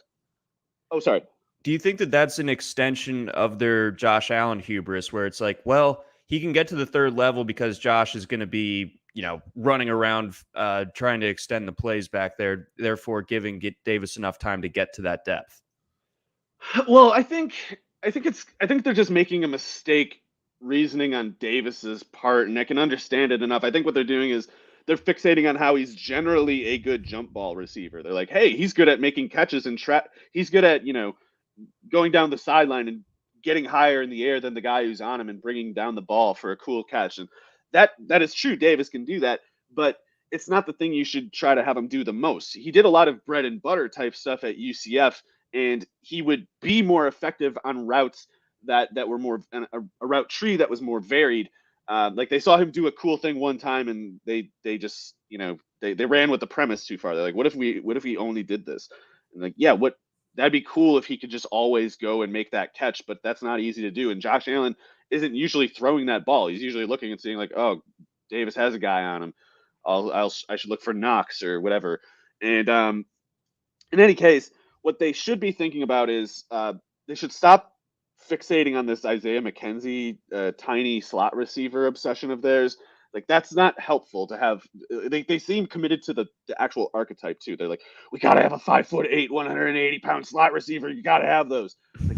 Oh, sorry. do you think that that's an extension of their Josh Allen hubris where it's like, well, he can get to the 3rd level because Josh is going to be, running around trying to extend the plays back there, therefore giving Davis enough time to get to that depth? Well, I think they're just making a mistake reasoning on Davis's part, and I can understand it enough. I think what they're doing is they're fixating on how he's generally a good jump ball receiver. They're like, hey, he's good at making catches and he's good at going down the sideline and getting higher in the air than the guy who's on him and bringing down the ball for a cool catch. And that is true. Davis can do that, but it's not the thing you should try to have him do the most. He did a lot of bread and butter type stuff at UCF, and he would be more effective on routes that were more a route tree that was more varied. Like they saw him do a cool thing one time, and they just they ran with the premise too far. They're like, what if we only did this? And like, yeah, what that'd be cool if he could just always go and make that catch, but that's not easy to do. And Josh Allen isn't usually throwing that ball. He's usually looking and seeing like, oh, Davis has a guy on him. I should look for Knox or whatever. And in any case, what they should be thinking about is they should stop fixating on this Isaiah McKenzie tiny slot receiver obsession of theirs. Like that's not helpful to have. They seem committed to the actual archetype too. They're like, we gotta have a 5'8", 180-pound slot receiver. You gotta have those. Like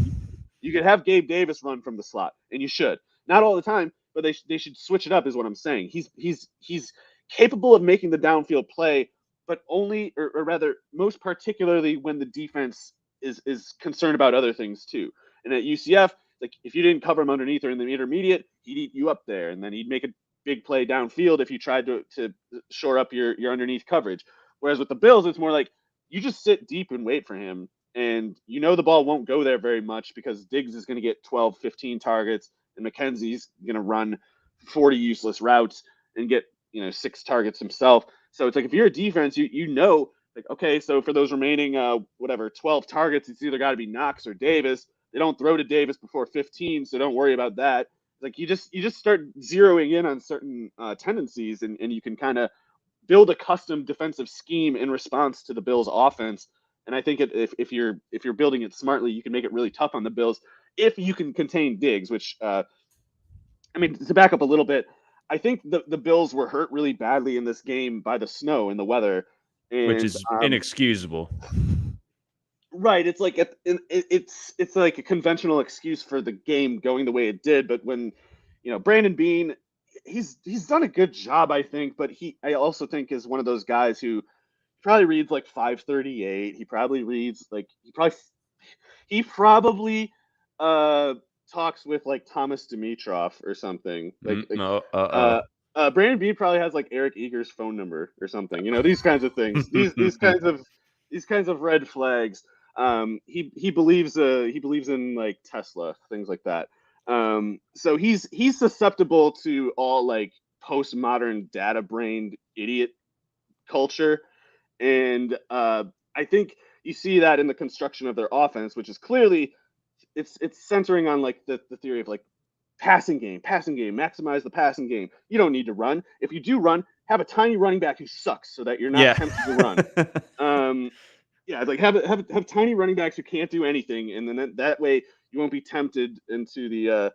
you could have Gabe Davis run from the slot, and you should. Not all the time, but they should switch it up. Is what I'm saying. He's capable of making the downfield play, but only, or rather, most particularly when the defense is concerned about other things too. And at UCF, like if you didn't cover him underneath or in the intermediate, he'd eat you up there, and then he'd make a big play downfield if you tried to shore up your underneath coverage. Whereas with the Bills, it's more like you just sit deep and wait for him. And the ball won't go there very much because Diggs is going to get 12, 15 targets, and McKenzie's going to run 40 useless routes and get 6 targets himself. So it's like if you're a defense, like, okay, so for those remaining 12 targets, it's either got to be Knox or Davis. They don't throw to Davis before 15, so don't worry about that. Like you just start zeroing in on certain tendencies, and you can kind of build a custom defensive scheme in response to the Bills' offense. And I think if you're building it smartly, you can make it really tough on the Bills if you can contain Diggs. Which to back up a little bit, I think the Bills were hurt really badly in this game by the snow and the weather, which is inexcusable. Right, it's like it's like a conventional excuse for the game going the way it did. But when Brandon Beane, he's done a good job, I think. But I also think is one of those guys who probably reads like 538. He probably reads like he probably talks with like Thomas Dimitroff or something. Brandon Beane probably has like Eric Eager's phone number or something. These kinds of things. these kinds of red flags. He believes in like Tesla, things like that. So he's susceptible to all like postmodern data brained idiot culture. And I think you see that in the construction of their offense, which is clearly it's centering on like the theory of like passing game, maximize the passing game. You don't need to run. If you do run, have a tiny running back who sucks so that you're not tempted to run. Like have tiny running backs who can't do anything, and then that way you won't be tempted into the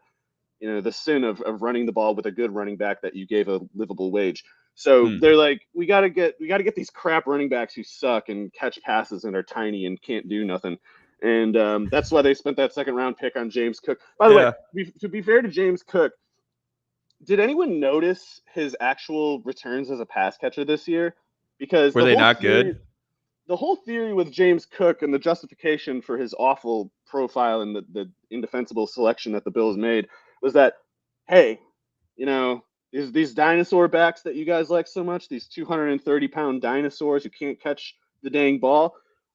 the sin of running the ball with a good running back that you gave a livable wage. So they're like, we gotta get these crap running backs who suck and catch passes and are tiny and can't do nothing. And that's why they spent that second round pick on James Cook. By the way, to be fair to James Cook, did anyone notice his actual returns as a pass catcher this year? Because were they not good? The whole theory with James Cook and the justification for his awful profile and the indefensible selection that the Bills made was that, hey, these dinosaur backs that you guys like so much, these 230-pound dinosaurs who can't catch the dang ball,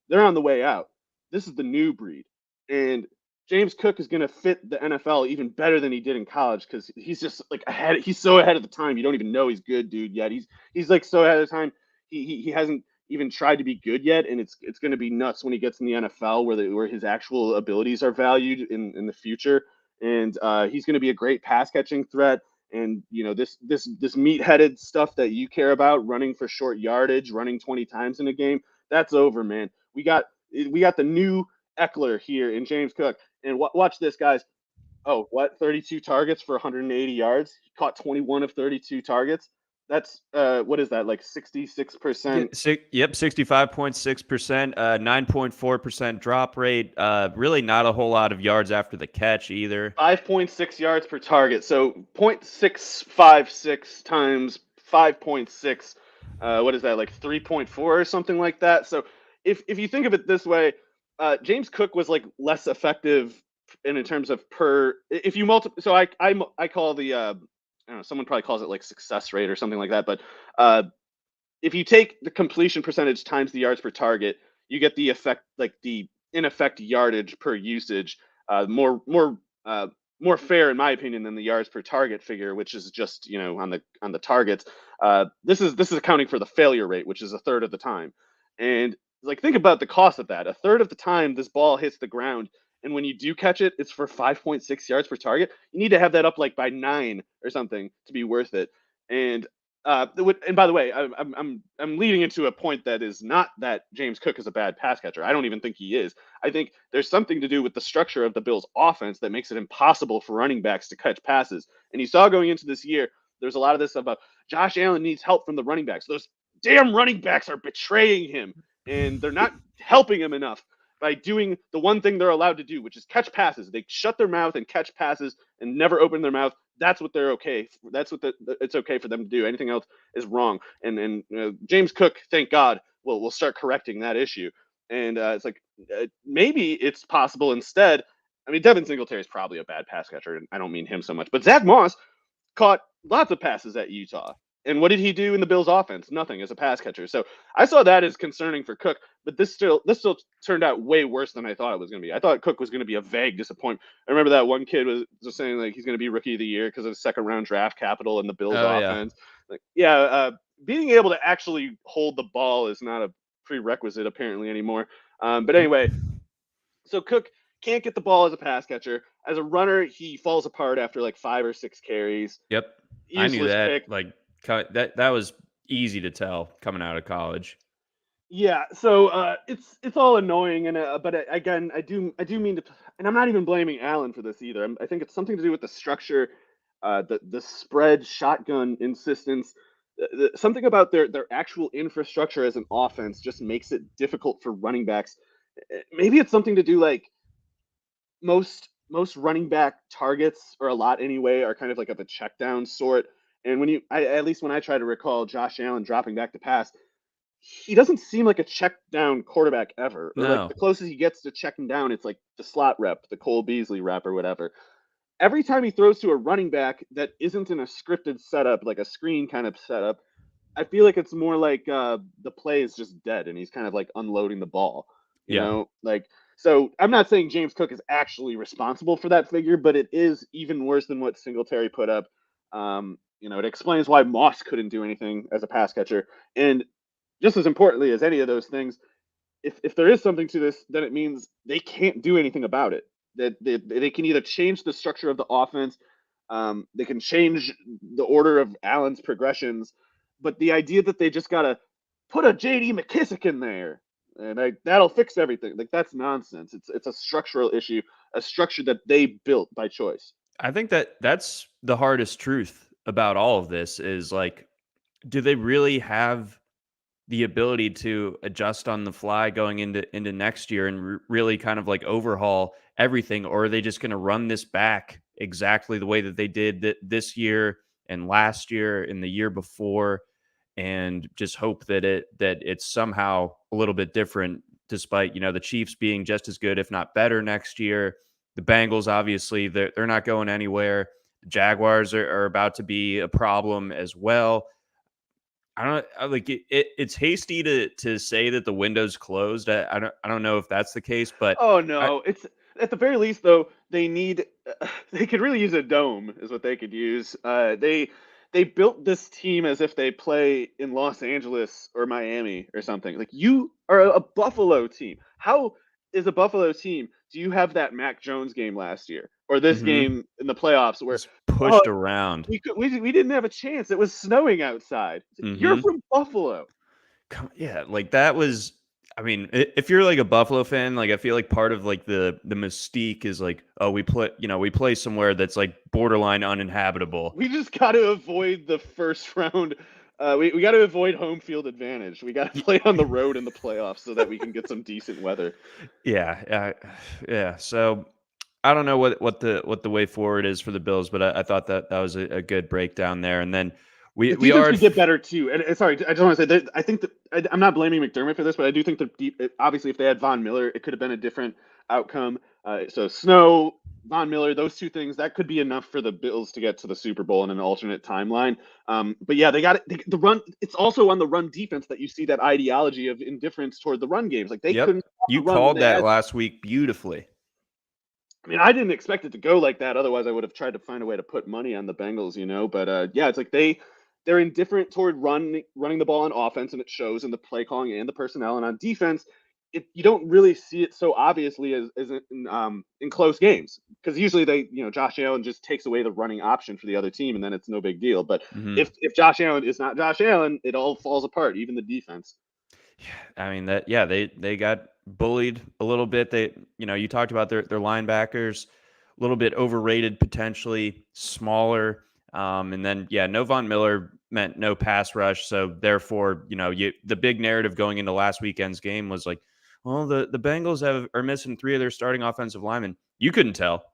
they're on the way out. This is the new breed. And James Cook is going to fit the NFL even better than he did in college because he's just like ahead. He's so ahead of the time. You don't even know he's good, dude, yet. He's like so ahead of the time. He hasn't even tried to be good yet, and it's going to be nuts when he gets in the NFL where his actual abilities are valued in the future. And he's going to be a great pass catching threat. And this meat-headed stuff that you care about, running for short yardage, running 20 times in a game, that's over, man. We got the new Eckler here in James Cook. And watch this, guys. 32 targets for 180 yards. He caught 21 of 32 targets. That's what is that, like 66%? Yep, 65.6%, 9.4% drop rate. Really not a whole lot of yards after the catch either. 5.6 yards per target. So 0.656 times 5.6. What is that, like 3.4 or something like that? So if you think of it this way, James Cook was like less effective in terms of if you multiply. So I call the I don't know, someone probably calls it like success rate or something like that. But if you take the completion percentage times the yards per target, you get the effect, like the in effect yardage per usage, more fair in my opinion than the yards per target figure, which is just on the targets. This is accounting for the failure rate, which is a third of the time. And like think about the cost of that. A third of the time this ball hits the ground. And when you do catch it, it's for 5.6 yards per target. You need to have that up like by 9 or something to be worth it. And by the way, I'm leading into a point that is not that James Cook is a bad pass catcher. I don't even think he is. I think there's something to do with the structure of the Bills' offense that makes it impossible for running backs to catch passes. And you saw going into this year, there's a lot of this about Josh Allen needs help from the running backs. Those damn running backs are betraying him, and they're not helping him enough by doing the one thing they're allowed to do, which is catch passes. They shut their mouth and catch passes and never open their mouth. That's what they're okay. That's what it's okay for them to do. Anything else is wrong. And James Cook, thank God, will start correcting that issue. And it's like maybe it's possible instead. I mean, Devin Singletary is probably a bad pass catcher, and I don't mean him so much. But Zach Moss caught lots of passes at Utah. And what did he do in the Bills offense? Nothing as a pass catcher. So I saw that as concerning for Cook, but this still turned out way worse than I thought it was going to be. I thought Cook was going to be a vague disappointment. I remember that one kid was just saying like he's going to be rookie of the year because of second round draft capital in the Bills Oh yeah. offense. Like, yeah, being able to actually hold the ball is not a prerequisite apparently anymore. But anyway, so Cook can't get the ball as a pass catcher. As a runner, he falls apart after like 5 or 6 carries. Yep. I knew Useless that. pick. Like that was easy to tell coming out of college. Yeah, so it's all annoying, and but again, I do mean to, and I'm not even blaming Allen for this either. I think it's something to do with the structure, the spread shotgun insistence. Something about their actual infrastructure as an offense just makes it difficult for running backs. Maybe it's something to do like most running back targets, or a lot anyway, are kind of like of a check down sort. And at least when I try to recall Josh Allen dropping back to pass, he doesn't seem like a check down quarterback ever. Or like No. the closest he gets to checking down, it's like the slot rep, the Cole Beasley rep or whatever. Every time he throws to a running back that isn't in a scripted setup, like a screen kind of setup, I feel like it's more like the play is just dead and he's kind of like unloading the ball. Yeah. So I'm not saying James Cook is actually responsible for that figure, but it is even worse than what Singletary put up. It explains why Moss couldn't do anything as a pass catcher. And just as importantly as any of those things, if there is something to this, then it means they can't do anything about it. That they can either change the structure of the offense, they can change the order of Allen's progressions, but the idea that they just gotta put a J.D. McKissick in there and that'll fix everything, like that's nonsense. It's a structural issue, a structure that they built by choice. I think that's the hardest truth about all of this is like, do they really have the ability to adjust on the fly going into next year and really kind of like overhaul everything, or are they just going to run this back exactly the way that they did this year and last year and the year before, and just hope that it's somehow a little bit different, despite the Chiefs being just as good if not better next year. The Bengals, obviously, they're not going anywhere. The Jaguars are about to be a problem as well. It's hasty to say that the window's closed. I don't know if that's the case, but Oh no, it's at the very least though they could really use a dome is what they could use. They built this team as if they play in Los Angeles or Miami or something. Like, you are a Buffalo team. How is a Buffalo team? Do you have that Mac Jones game last year or this game in the playoffs where it's pushed around? we didn't have a chance. It was snowing outside. You're from Buffalo. Yeah, like that was. I mean, if you're like a Buffalo fan, like I feel like part of like the mystique is like, oh, we play somewhere that's like borderline uninhabitable. We just got to avoid the first round. We got to avoid home field advantage. We got to play on the road in the playoffs so that we can get some decent weather. Yeah. So I don't know what the way forward is for the Bills, but I thought that was a good breakdown there. And then the defense could get better too. And sorry, I just want to say that I think that I'm not blaming McDermott for this, but I do think that obviously if they had Von Miller, it could have been a different outcome. So Snow, Von Miller, those two things, that could be enough for the Bills to get to the Super Bowl in an alternate timeline. But yeah, they got it. The run. It's also on the run defense that you see that ideology of indifference toward the run games. Like they couldn't. You called that last week beautifully. I mean, I didn't expect it to go like that. Otherwise, I would have tried to find a way to put money on the Bengals, But yeah, it's like they're indifferent toward running the ball on offense, and it shows in the play calling and the personnel. And on defense, you don't really see it so obviously as in close games, because usually Josh Allen just takes away the running option for the other team, and then it's no big deal. But if Josh Allen is not Josh Allen, it all falls apart, even the defense. I mean they got bullied a little bit. You talked about their linebackers, a little bit overrated, potentially smaller. And then no Von Miller meant no pass rush. So therefore, the big narrative going into last weekend's game was like, well, the Bengals are missing 3 of their starting offensive linemen. You couldn't tell.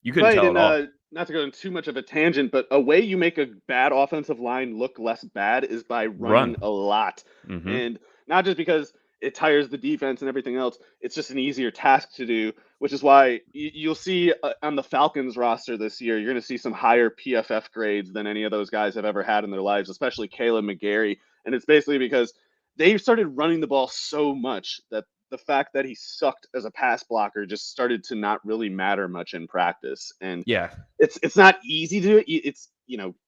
Tell at all. Not to go on too much of a tangent, but a way you make a bad offensive line look less bad is by running a lot. And not just because it tires the defense and everything else. It's just an easier task to do, which is why you'll see on the Falcons roster this year, you're going to see some higher PFF grades than any of those guys have ever had in their lives, especially Caleb McGarry. And it's basically because they started running the ball so much that the fact that he sucked as a pass blocker just started to not really matter much in practice. And Yeah. it's not easy to do it. It's,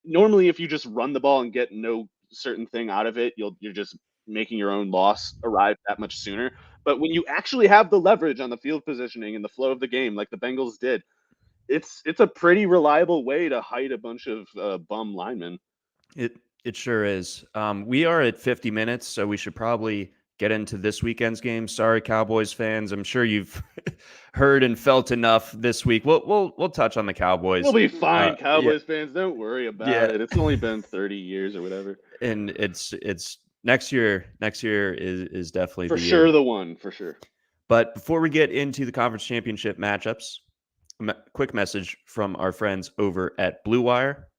normally if you just run the ball and get no certain thing out of it, you're just making your own loss arrive that much sooner. But when you actually have the leverage on the field positioning and the flow of the game, like the Bengals did, it's a pretty reliable way to hide a bunch of bum linemen. It sure is. We are at 50 minutes, so we should probably get into this weekend's game. Sorry, Cowboys fans. I'm sure you've heard and felt enough this week. We'll touch on the Cowboys. We'll be fine, Yeah, Cowboys fans. Don't worry about yeah. it. It's only been 30 years or whatever. And it's next year. Next year is definitely For the sure year. the one, for sure. But before we get into the conference championship matchups, quick message from our friends over at Blue Wire.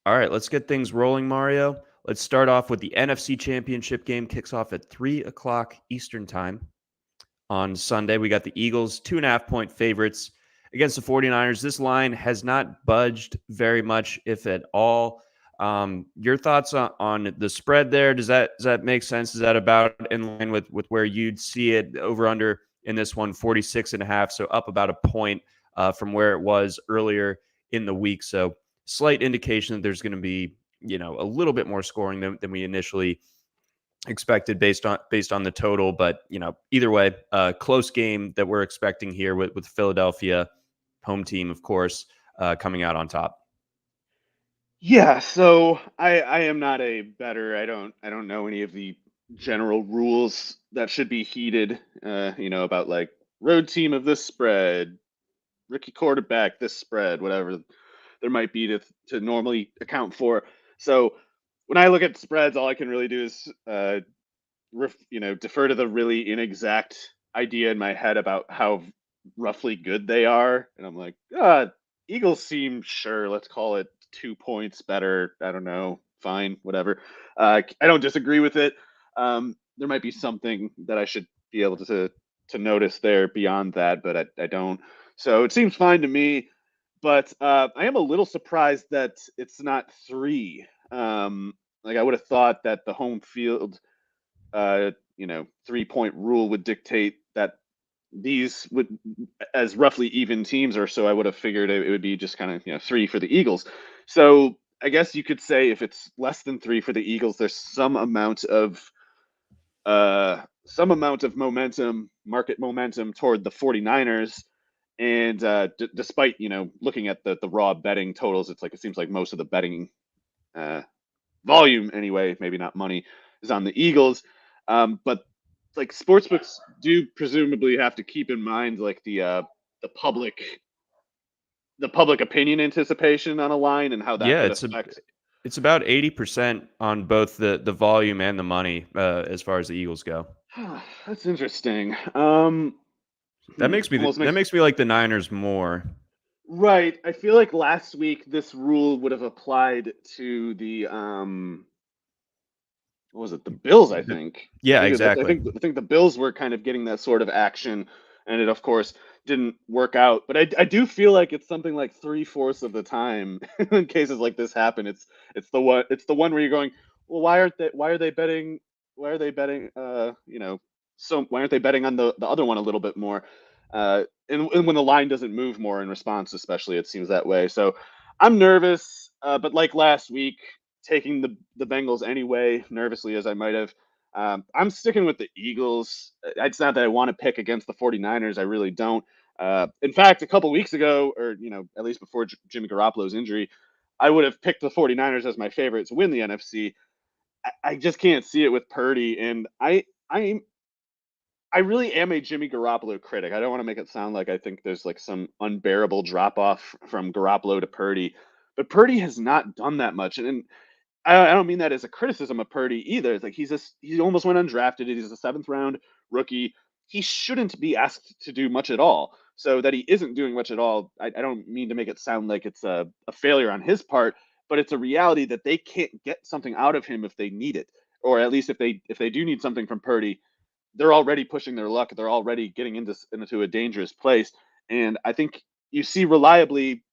All right, let's get things rolling, Mario. Let's start off with the NFC Championship game. Kicks off at 3 o'clock Eastern time on Sunday. We got the Eagles, 2.5-point favorites against the 49ers. This line has not budged very much, if at all. Your thoughts on the spread there? Does that make sense? Is that about in line with where you'd see it over under in this one, 46.5, so up about a point from where it was earlier in the week. So slight indication that there's going to be, a little bit more scoring than we initially expected based on the total. But, either way, close game that we're expecting here with Philadelphia, home team, of course, coming out on top. Yeah, so I am not a bettor. I don't know any of the general rules that should be heeded, about like road team of this spread, rookie quarterback this spread, whatever there might be to normally account for. So when I look at spreads, all I can really do is defer to the really inexact idea in my head about how roughly good they are, and I'm like, Eagles seem sure. Let's call it 2 points better. I don't know. Fine, whatever. I don't disagree with it. There might be something that I should be able to notice there beyond that, but I don't. So it seems fine to me. But I am a little surprised that it's not 3. Like I would have thought that the home field, 3-point rule would dictate that these would, as roughly even teams or so, I would have figured it would be just kind of 3 for the Eagles. So I guess you could say if it's less than 3 for the Eagles, there's some amount of momentum, market momentum toward the 49ers. And despite looking at the raw betting totals, it seems like most of the betting volume anyway, maybe not money, is on the Eagles. But like sportsbooks do presumably have to keep in mind like the public opinion anticipation on a line and how that Yeah, could affect. it's about 80% on both the volume and the money as far as the Eagles go. That's interesting. That makes me like the Niners more. Right. I feel like last week this rule would have applied to the what was it? The Bills, I think. Yeah, I exactly. think the Bills were kind of getting that sort of action, and it of course didn't work out. But I do feel like it's something like 3/4 of the time in cases like this happen. It's the one where you're going, well, why are they betting? So why aren't they betting on the other one a little bit more? And when the line doesn't move more in response, especially, it seems that way. So I'm nervous, but like last week, taking the Bengals anyway, nervously as I might have. I'm sticking with the Eagles. It's not that I want to pick against the 49ers. I really don't. In fact, a couple weeks ago, or at least before Jimmy Garoppolo's injury, I would have picked the 49ers as my favorite to win the NFC. I just can't see it with Purdy, and I really am a Jimmy Garoppolo critic. I don't want to make it sound like I think there's like some unbearable drop off from Garoppolo to Purdy, but Purdy has not done that much. And I don't mean that as a criticism of Purdy either. It's like he almost went undrafted. He's a 7th round rookie. He shouldn't be asked to do much at all. So that he isn't doing much at all, I don't mean to make it sound like it's a failure on his part, but it's a reality that they can't get something out of him if they need it. or at least if they do need something from Purdy, they're already pushing their luck. They're already getting into a dangerous place. And I think you see reliably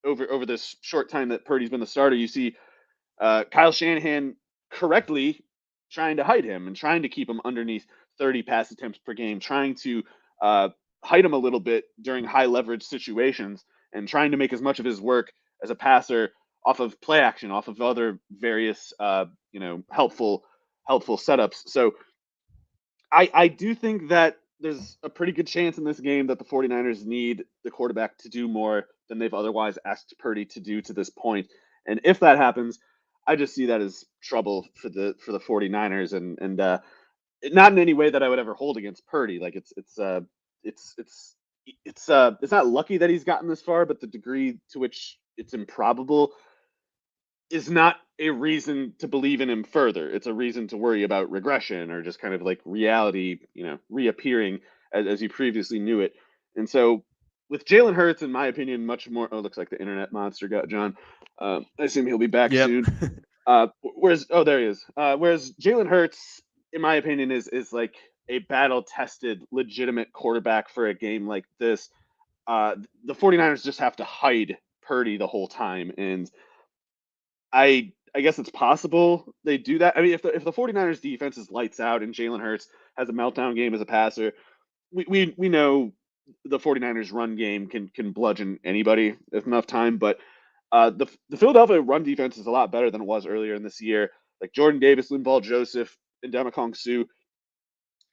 over this short time that Purdy's been the starter, you see Kyle Shanahan correctly trying to hide him and trying to keep him underneath 30 pass attempts per game, trying to uh, hide him a little bit during high leverage situations, and trying to make as much of his work as a passer off of play action, off of other various helpful setups. So I do think that there's a pretty good chance in this game that the 49ers need the quarterback to do more than they've otherwise asked Purdy to do to this point. And if that happens, I just see that as trouble for the 49ers, and not in any way that I would ever hold against Purdy. Like it's not lucky that he's gotten this far, but the degree to which it's improbable is not a reason to believe in him further. It's a reason to worry about regression or just kind of like reality, reappearing as you previously knew it. And so with Jalen Hurts, in my opinion, much more. Oh, looks like the internet monster got John. I assume he'll be back soon. There he is. Whereas Jalen Hurts, in my opinion, is like a battle-tested, legitimate quarterback for a game like this. The 49ers just have to hide Purdy the whole time, and I guess it's possible they do that. I mean, if the 49ers defense is lights out and Jalen Hurts has a meltdown game as a passer, we know the 49ers run game can bludgeon anybody if enough time. But the Philadelphia run defense is a lot better than it was earlier in this year. Like Jordan Davis, Linval Joseph, and Ndamukong Suh,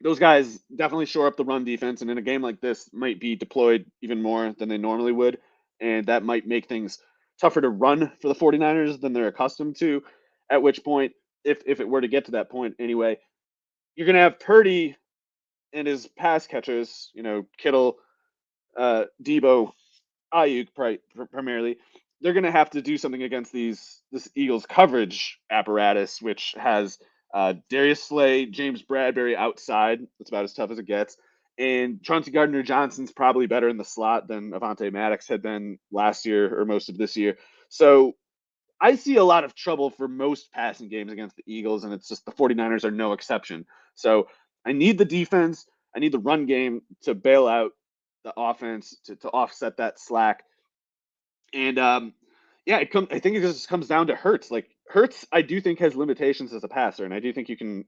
those guys definitely shore up the run defense, and in a game like this might be deployed even more than they normally would, and that might make things tougher to run for the 49ers than they're accustomed to, at which point, if it were to get to that point anyway, you're going to have Purdy and his pass catchers, Kittle, Debo, Ayuk primarily. They're going to have to do something against this Eagles coverage apparatus, which has Darius Slay, James Bradbury outside. That's about as tough as it gets. And Chauncey Gardner-Johnson's probably better in the slot than Avonte Maddox had been last year or most of this year. So I see a lot of trouble for most passing games against the Eagles, and it's just the 49ers are no exception. So I need the defense. I need the run game to bail out the offense, to offset that slack. And I think it just comes down to Hurts. Like Hurts, I do think has limitations as a passer, and I do think you can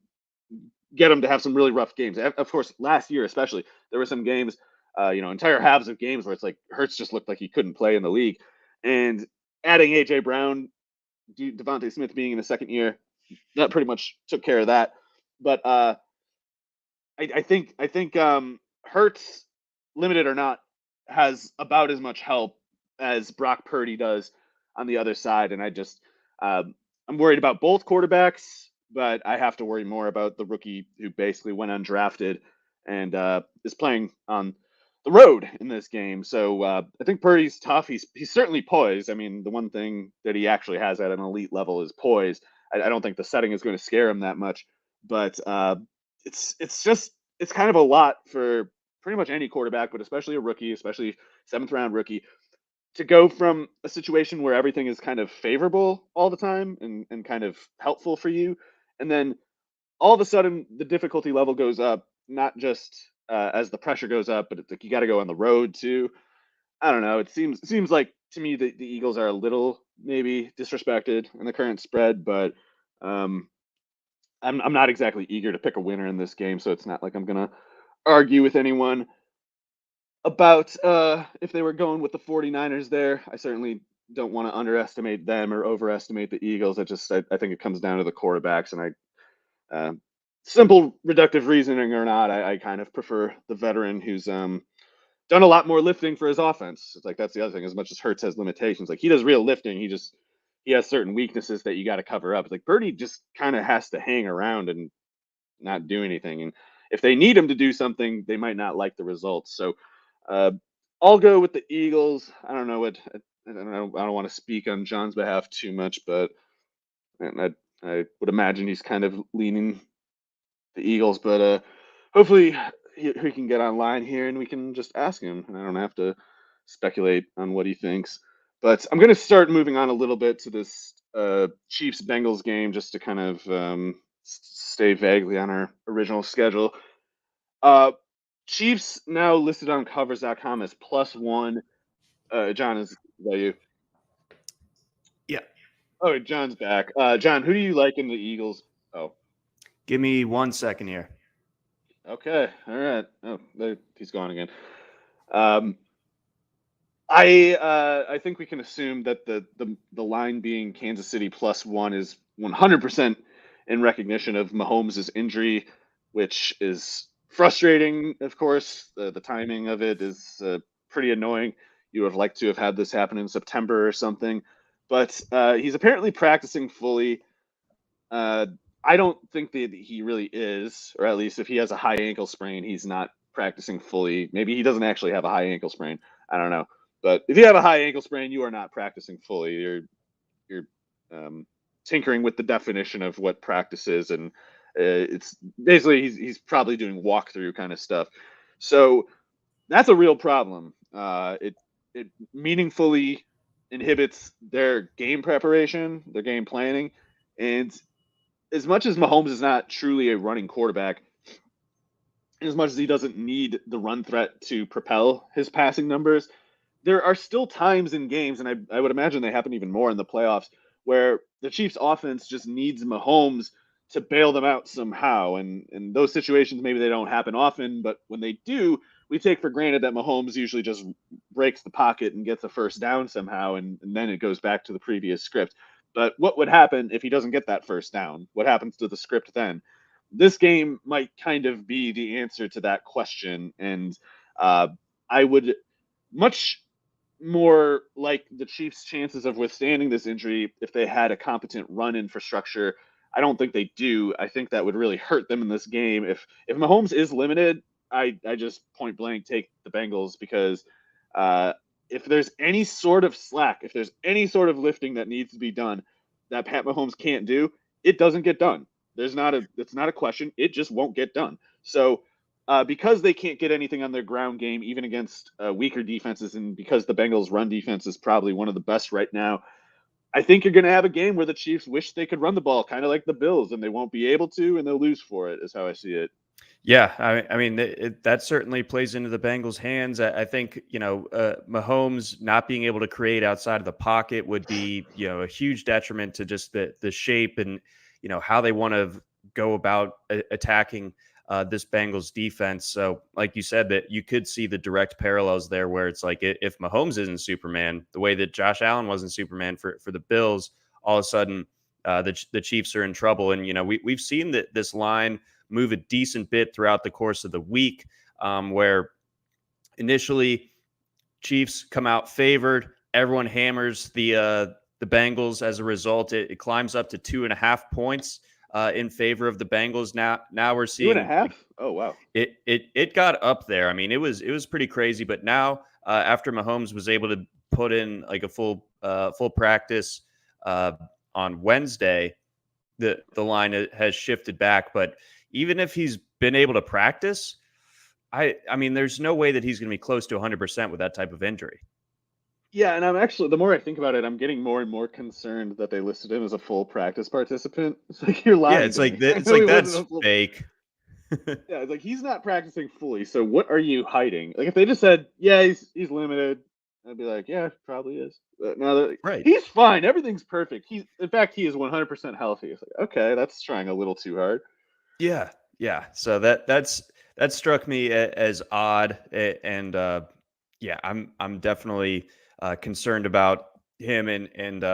get him to have some really rough games. Of course, last year especially, there were some games, entire halves of games where it's like Hurts just looked like he couldn't play in the league. And adding AJ Brown, Devontae Smith being in the second year, that pretty much took care of that. But I think Hurts, limited or not, has about as much help as Brock Purdy does on the other side, and I'm worried about both quarterbacks, but I have to worry more about the rookie who basically went undrafted and is playing on the road in this game. So I think Purdy's tough. He's certainly poised. I mean, the one thing that he actually has at an elite level is poise. I don't think the setting is going to scare him that much, but it's kind of a lot for pretty much any quarterback, but especially a rookie, especially seventh round rookie, to go from a situation where everything is kind of favorable all the time and kind of helpful for you, and then all of a sudden the difficulty level goes up, not just as the pressure goes up, but it's like you got to go on the road too. I don't know. It seems like to me that the Eagles are a little maybe disrespected in the current spread, but I'm not exactly eager to pick a winner in this game, so it's not like I'm gonna argue with anyone about if they were going with the 49ers there. I certainly don't want to underestimate them or overestimate the Eagles. I think it comes down to the quarterbacks, and simple reductive reasoning or not, I kind of prefer the veteran who's done a lot more lifting for his offense. It's like that's the other thing. As much as Hurts has limitations, like he does real lifting, he has certain weaknesses that you got to cover up. Like Purdy just kind of has to hang around and not do anything. And if they need him to do something, they might not like the results. So I'll go with the Eagles. I don't know I don't want to speak on John's behalf too much, but I would imagine he's kind of leaning the Eagles. But hopefully he can get online here and we can just ask him, and I don't have to speculate on what he thinks. But I'm going to start moving on a little bit to this Chiefs Bengals game just to kind of stay vaguely on our original schedule. Chiefs now listed on covers.com as +1. John, is that you? Yeah. Oh, John's back. John, who do you like in the Eagles? Oh, Give me 1 second here. okay. All right. Oh, he's gone again. I think we can assume that the line being Kansas City +1 is 100% in recognition of Mahomes' injury, which is frustrating. Of course, the timing of it is pretty annoying. You would have liked to have had this happen in September or something, but he's apparently practicing fully. Uh, I don't think that he really is, or at least if he has a high ankle sprain, he's not practicing fully. Maybe he doesn't actually have a high ankle sprain. I don't know. But if you have a high ankle sprain, you are not practicing fully. You're tinkering with the definition of what practice is, and it's basically he's probably doing walkthrough kind of stuff. So that's a real problem. It meaningfully inhibits their game preparation, their game planning, and as much as Mahomes is not truly a running quarterback, as much as he doesn't need the run threat to propel his passing numbers, there are still times in games, and I would imagine they happen even more in the playoffs, where the Chiefs offense just needs Mahomes to bail them out somehow. And in those situations, maybe they don't happen often, but when they do, we take for granted that Mahomes usually just breaks the pocket and gets a first down somehow, and then it goes back to the previous script. But what would happen if he doesn't get that first down? What happens to the script then? This game might kind of be the answer to that question. And I would much more like the Chiefs' chances of withstanding this injury if they had a competent run infrastructure. I don't think they do. I think that would really hurt them in this game. If Mahomes is limited, I just point blank take the Bengals because if there's any sort of slack, if there's any sort of lifting that needs to be done that Pat Mahomes can't do, it doesn't get done. It's not a question. It just won't get done. So because they can't get anything on their ground game, even against weaker defenses, and because the Bengals' run defense is probably one of the best right now, I think you're going to have a game where the Chiefs wish they could run the ball, kind of like the Bills, and they won't be able to, and they'll lose for it, is how I see it. Yeah, I mean that certainly plays into the Bengals' hands. I think Mahomes not being able to create outside of the pocket would be a huge detriment to just the shape and how they want to go about attacking this Bengals defense. So, like you said, that you could see the direct parallels there, where it's like if Mahomes isn't Superman, the way that Josh Allen wasn't Superman for the Bills, all of a sudden the Chiefs are in trouble. And we've seen that this line move a decent bit throughout the course of the week, where initially Chiefs come out favored. Everyone hammers the Bengals. As a result, it climbs up to 2.5 points in favor of the Bengals. Now we're seeing 2.5. Oh wow! It got up there. I mean, it was pretty crazy. But now after Mahomes was able to put in like a full practice on Wednesday, the line has shifted back. But even if he's been able to practice, I mean, there's no way that he's going to be close to 100% with that type of injury. Yeah, and I'm actually, the more I think about it, I'm getting more and more concerned that they listed him as a full practice participant. It's like you're Yeah, lying it's to like me. it's like that's fake. Yeah, it's like he's not practicing fully. So what are you hiding? Like if they just said, "Yeah, he's limited," I'd be like, "Yeah, probably is." But now Right. he's fine. Everything's perfect. In fact, he is 100% healthy. It's like, okay, that's trying a little too hard. Yeah, yeah. So that struck me as odd, and yeah, I'm definitely concerned about him, and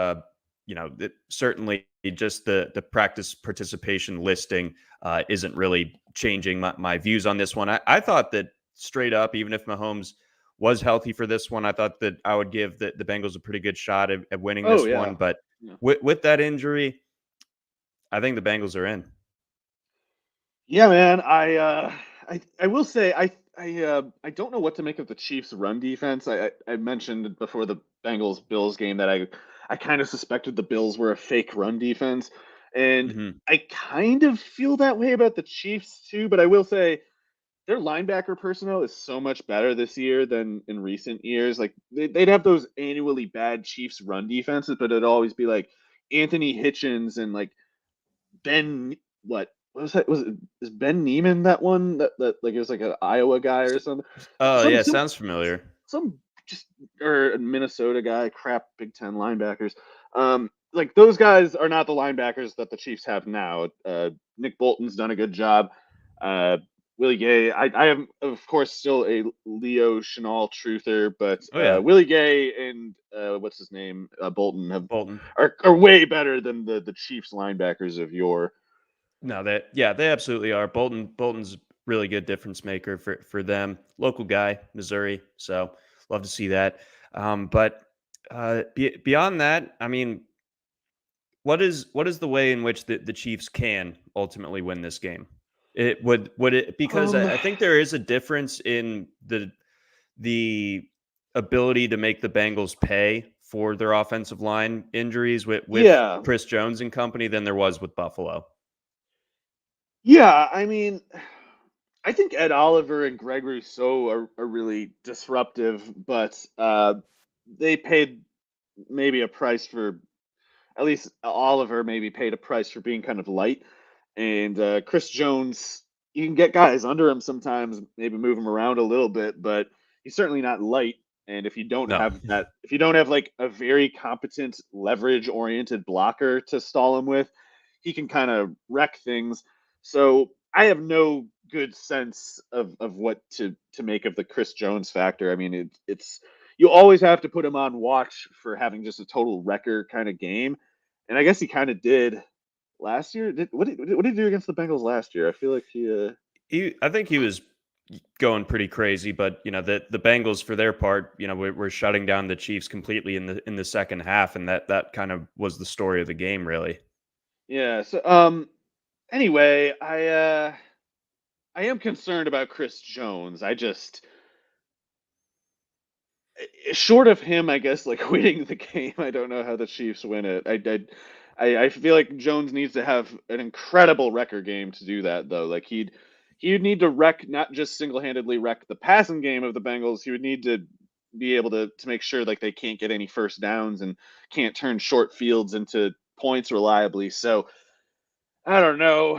certainly just the practice participation listing isn't really changing my views on this one. I thought that straight up, even if Mahomes was healthy for this one, I thought that I would give the Bengals a pretty good shot at winning Oh this yeah. one. But Yeah. with that injury, I think the Bengals are in. Yeah, man. I will say I don't know what to make of the Chiefs' run defense. I mentioned before the Bengals Bills game that I kind of suspected the Bills were a fake run defense, and Mm-hmm. I kind of feel that way about the Chiefs too. But I will say their linebacker personnel is so much better this year than in recent years. Like they'd have those annually bad Chiefs run defenses, but it'd always be like Anthony Hitchens and like Ben what was that? Is Ben Neiman that one that like it was like an Iowa guy or something? Oh, Some yeah, some sounds familiar. some just or a Minnesota guy, crap Big Ten linebackers. Like those guys are not the linebackers that the Chiefs have now. Nick Bolton's done a good job. Uh, Willie Gay, I am of course still a Leo Chenal truther, but Oh, yeah, Willie Gay and what's his name Bolton Bolton. are way better than the Chiefs linebackers of yore. No, they absolutely are. Bolton's really good difference maker for them. Local guy, Missouri. So love to see that. But beyond that, I mean, what is the way in which the Chiefs can ultimately win this game? It would it because I think there is a difference in the ability to make the Bengals pay for their offensive line injuries with Yeah, Chris Jones and company than there was with Buffalo. yeah. I mean, I think Ed Oliver and Greg Rousseau are really disruptive, but they paid maybe a price for at least Oliver maybe paid a price for being kind of light, and Chris Jones. You can get guys under him sometimes, maybe move him around a little bit, but he's certainly not light. And No. if you don't have like a very competent leverage oriented blocker to stall him with, he can kind of wreck things. So I have no good sense of what to make of the Chris Jones factor. I mean, it's you always have to put him on watch for having just a total wrecker kind of game, and I guess he kind of did last year. What did he do against the Bengals last year? I feel like I think he was going pretty crazy, but the Bengals for their part, we're shutting down the Chiefs completely in the second half, and that kind of was the story of the game, really. yeah. So anyway, I am concerned about Chris Jones. I just short of him, I guess, like winning the game, I don't know how the Chiefs win it. I feel like Jones needs to have an incredible record game to do that, though. Like he'd need to wreck not just single handedly wreck the passing game of the Bengals. He would need to be able to make sure like they can't get any first downs and can't turn short fields into points reliably. So I don't know.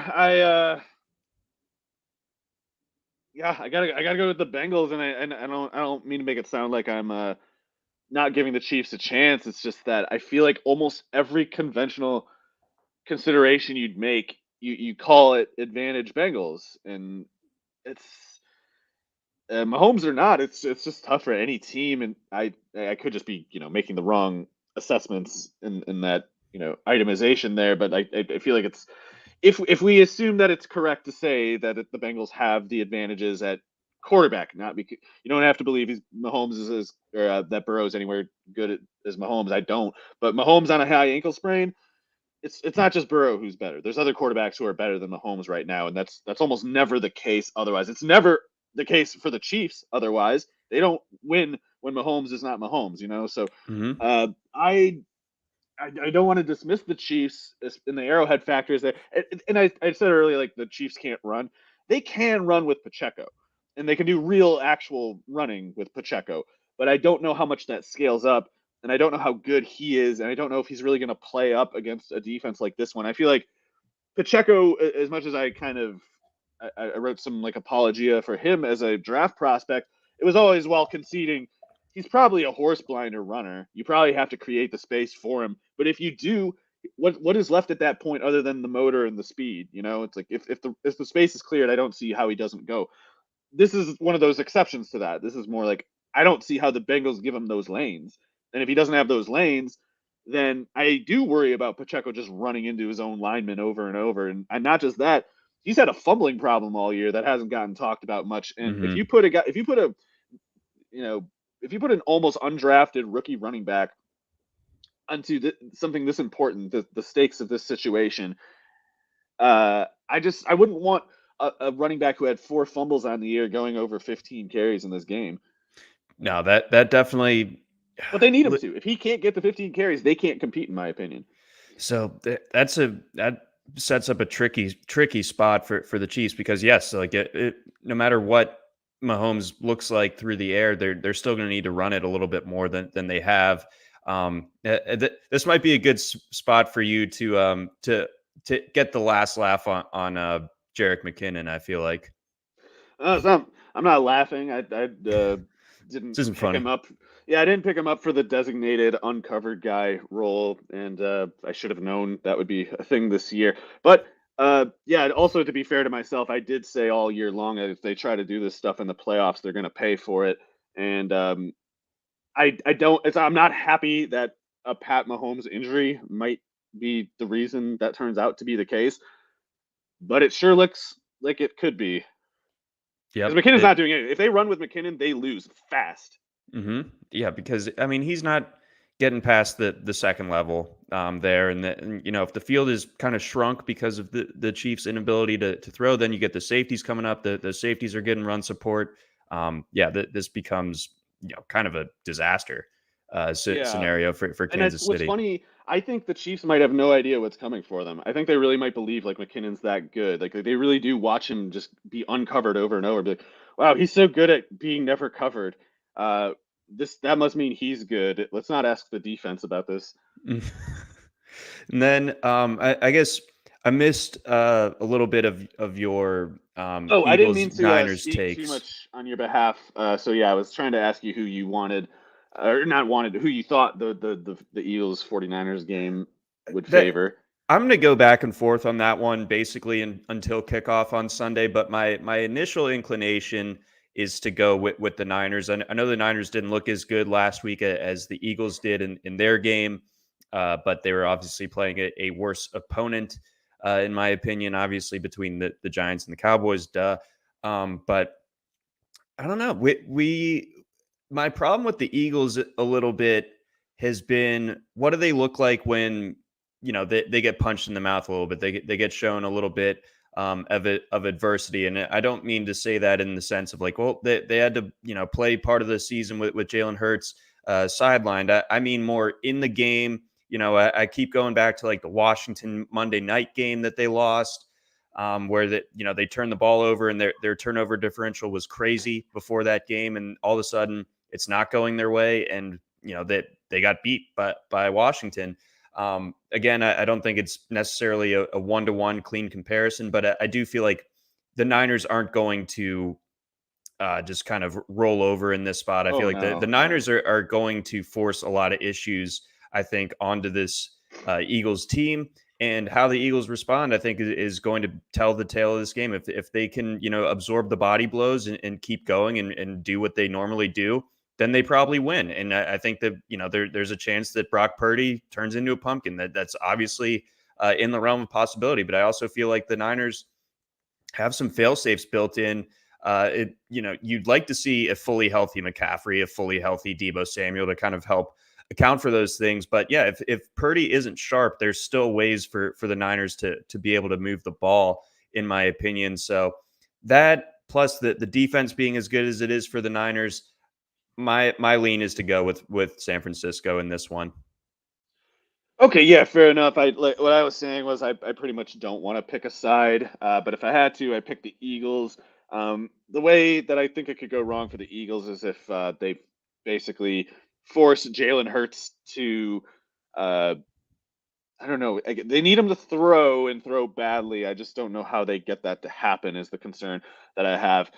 Yeah, I gotta go with the Bengals, and I don't mean to make it sound like I'm not giving the Chiefs a chance. It's just that I feel like almost every conventional consideration you'd make, you call it advantage Bengals, and it's Mahomes or not. It's just tough for any team, and I could just be making the wrong assessments in that itemization there, but I feel like it's if we assume that it's correct to say that the Bengals have the advantages at quarterback, not because you don't have to believe Mahomes is that Burrow's anywhere good as Mahomes. I don't, but Mahomes on a high ankle sprain, it's not just Burrow who's better. There's other quarterbacks who are better than Mahomes right now, and that's almost never the case. Otherwise, it's never the case for the Chiefs. Otherwise, they don't win when Mahomes is not Mahomes. So Hmm. uh, I don't want to dismiss the Chiefs in the Arrowhead factors there. And I said earlier, like the Chiefs can't run. They can run with Pacheco, and they can do real, actual running with Pacheco. But I don't know how much that scales up, and I don't know how good he is, and I don't know if he's really going to play up against a defense like this one. I feel like Pacheco, as much as I kind of I wrote some like apologia for him as a draft prospect, it was always while conceding he's probably a horse blinder runner. You probably have to create the space for him. But if you do, what is left at that point other than the motor and the speed? It's like if the space is cleared, I don't see how he doesn't go. This is one of those exceptions to that. This is more like I don't see how the Bengals give him those lanes. And if he doesn't have those lanes, then I do worry about Pacheco just running into his own lineman over and over. And not just that, he's had a fumbling problem all year that hasn't gotten talked about much. And if Hmm. you put a guy, you know, if you put an almost undrafted rookie running back onto something this important, the stakes of this situation, I wouldn't want a running back who had 4 fumbles on the year going over 15 carries in this game. No, that definitely. But they need him to. If he can't get the 15 carries, they can't compete, in my opinion. So that sets up a tricky spot for the Chiefs because yes, like no matter what Mahomes looks like through the air, they're still going to need to run it a little bit more than they have. This might be a good spot for you to to get the last laugh on Jerick McKinnon, I feel like. I'm not laughing. I didn't This isn't pick funny. him up. Yeah, I didn't pick him up for the designated uncovered guy role, and I should have known that would be a thing this year. But yeah, also to be fair to myself, I did say all year long that if they try to do this stuff in the playoffs, they're going to pay for it. And I don't. I'm not happy that a Pat Mahomes injury might be the reason that turns out to be the case, but it sure looks like it could be. Because Yep. McKinnon's not doing anything. If they run with McKinnon, they lose fast. Yeah, because I mean he's not getting past the second level there, and if the field is kind of shrunk because of the Chiefs' inability to throw, then you get the safeties coming up. The safeties are getting run support. This becomes kind of a disaster Yeah. scenario for And Kansas what's City. funny, I think the Chiefs might have no idea what's coming for them. I think they really might believe like McKinnon's that good. Like they really do watch him just be uncovered over and over. Be like, wow, he's so good at being never covered. That must mean he's good. Let's not ask the defense about this. And then I guess I missed a little bit of your Oh, I didn't Eagles mean to Niners speak too takes. much on your behalf. So yeah, I was trying to ask you who you wanted, or not wanted, who you thought the Eagles 49ers game would That favor. I'm going to go back and forth on that one basically until kickoff on Sunday. But my initial inclination is to go with the Niners. I know the Niners didn't look as good last week as the Eagles did in their game, but they were obviously playing a worse opponent, in my opinion, obviously between the Giants and the Cowboys. Duh. But I don't know. My problem with the Eagles a little bit has been what do they look like when they get punched in the mouth a little bit. They get shown a little bit of adversity, and I don't mean to say that in the sense of like, well, they had to play part of the season with Jalen Hurts sidelined. I mean more in the game. I keep going back to like the Washington Monday night game that they lost. Where they turned the ball over and their turnover differential was crazy before that game, and all of a sudden it's not going their way, and that they got beat by Washington. Again, I don't think it's necessarily a one-to-one clean comparison, but I do feel like the Niners aren't going to just kind of roll over in this spot. I feel Oh like the no, no. Niners are going to force a lot of issues, I think, onto this Eagles team. And how the Eagles respond, I think, is going to tell the tale of this game. If they can, absorb the body blows and keep going and do what they normally do, then they probably win. And I think that there's a chance that Brock Purdy turns into a pumpkin. That's obviously in the realm of possibility. But I also feel like the Niners have some fail safes built in. You'd like to see a fully healthy McCaffrey, a fully healthy Deebo Samuel to kind of help account for those things. But yeah, if Purdy isn't sharp, there's still ways for the Niners to be able to move the ball, in my opinion. So that plus the defense being as good as it is for the Niners, my lean is to go with San Francisco in this one. Okay, yeah, fair enough. What I was saying was I pretty much don't want to pick a side, but if I had to, I pick the Eagles. The way that I think it could go wrong for the Eagles is if they basically force Jalen Hurts to uh, I don't know. They need him to throw and throw badly. I just don't know how they get that to happen. Is the concern that I have.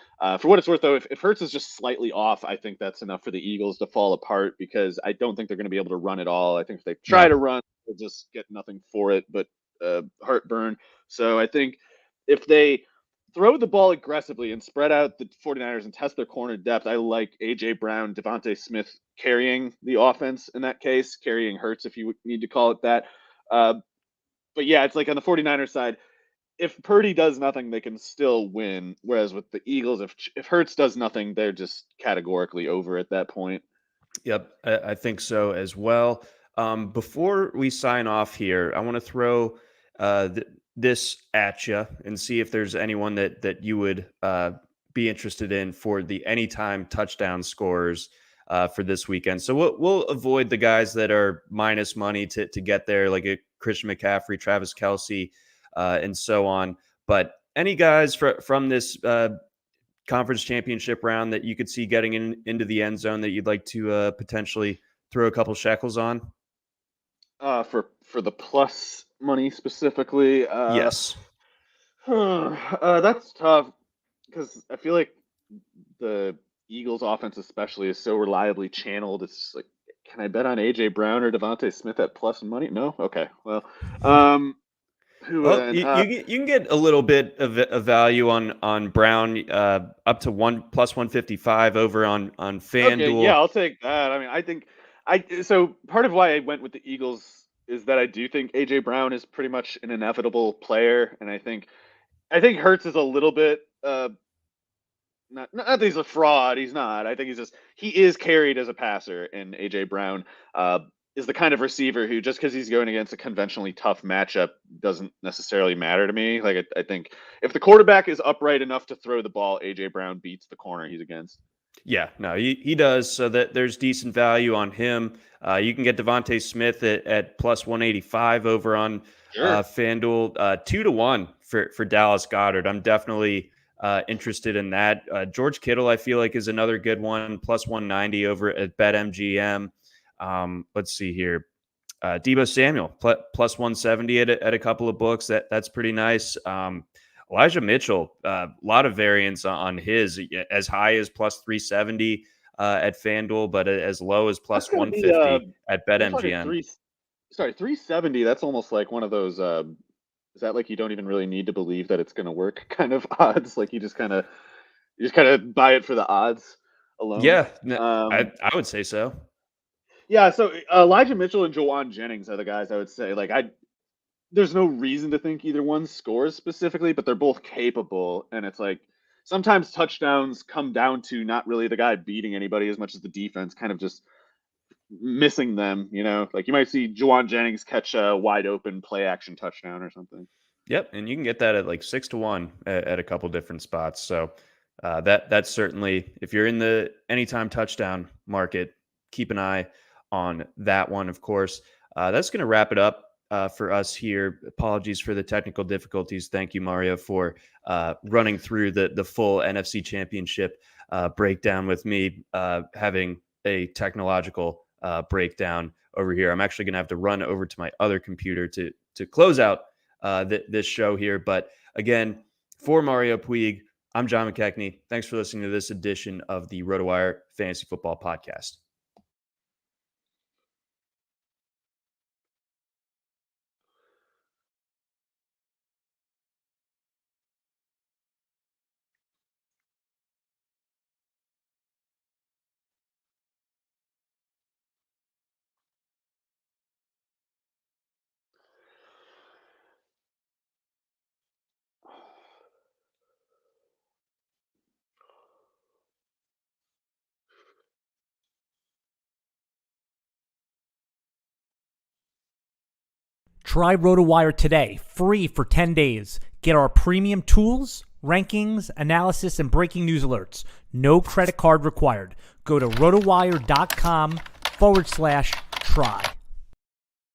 For what it's worth, though, if Hurts is just slightly off, I think that's enough for the Eagles to fall apart because I don't think they're going to be able to run at all. I think if they try No. to run, they'll just get nothing for it but heartburn. So I think if they throw the ball aggressively and spread out the 49ers and test their corner depth, I like A.J. Brown, Devontae Smith carrying the offense in that case, carrying Hurts if you need to call it that. Uh, but yeah, it's like on the 49ers side, if Purdy does nothing, they can still win. Whereas with the Eagles, if Hurts does nothing, they're just categorically over at that point. Yep, I think so as well. Before we sign off here, I want to throw this at you and see if there's anyone that you would be interested in for the anytime touchdown scorers for this weekend. So we'll avoid the guys that are minus money to get there, like a Christian McCaffrey, Travis Kelce, and so on. But any guys from this conference championship round that you could see getting into the end zone that you'd like to potentially throw a couple shekels on? For the plus money specifically. Yes. That's tough because I feel like the Eagles offense especially is so reliably channeled. It's just like, can I bet on AJ Brown or Devontae Smith at plus money? No? Okay. Well, who Well, then? you can get a little bit of value on Brown, up to plus 155 over on Okay, yeah, FanDuel. I'll take that. I mean, I think so part of why I went with the Eagles is that I do think AJ Brown is pretty much an inevitable player, and I think Hurts is a little bit not that he's a fraud. He's not. I think he is carried as a passer, and AJ Brown is the kind of receiver who, just because he's going against a conventionally tough matchup, doesn't necessarily matter to me. Like I think if the quarterback is upright enough to throw the ball, AJ Brown beats the corner he's against. Yeah, no, he does. So that there's decent value on him. You can get Devontae Smith at plus 185 over on Sure. FanDuel, 2-1 for Dallas Goedert. I'm definitely interested in that. George Kittle, I feel like, is another good one, plus 190 over at BetMGM. Let's see here. Deebo Samuel, plus 170 at a couple of books. That's pretty nice. Elijah Mitchell, a lot of variance on his, as high as plus 370 at FanDuel, but as low as plus That's gonna be 150 at we're talking BetMGM. 370. That's almost like one of those is that like you don't even really need to believe that it's gonna work kind of odds? Like you just kinda buy it for the odds alone. Yeah, Um I would say so. yeah, so Elijah Mitchell and Jawan Jennings are the guys I would say. Like there's no reason to think either one scores specifically, but they're both capable. And it's like sometimes touchdowns come down to not really the guy beating anybody as much as the defense kind of just missing them. Like you might see Jawan Jennings catch a wide open play action touchdown or something. Yep, and you can get that at like 6-1 at a couple different spots. So that's certainly, if you're in the anytime touchdown market, keep an eye on that one. Of course, that's going to wrap it up for us here. Apologies for the technical difficulties. Thank you, Mario, for running through the full NFC Championship breakdown with me, having a technological breakdown over here. I'm actually going to have to run over to my other computer to close out this show here. But again, for Mario Puig, I'm John McKechnie. Thanks for listening to this edition of the RotoWire Fantasy Football Podcast. Try RotoWire today, free for 10 days. Get our premium tools, rankings, analysis, and breaking news alerts. No credit card required. Go to rotowire.com/try.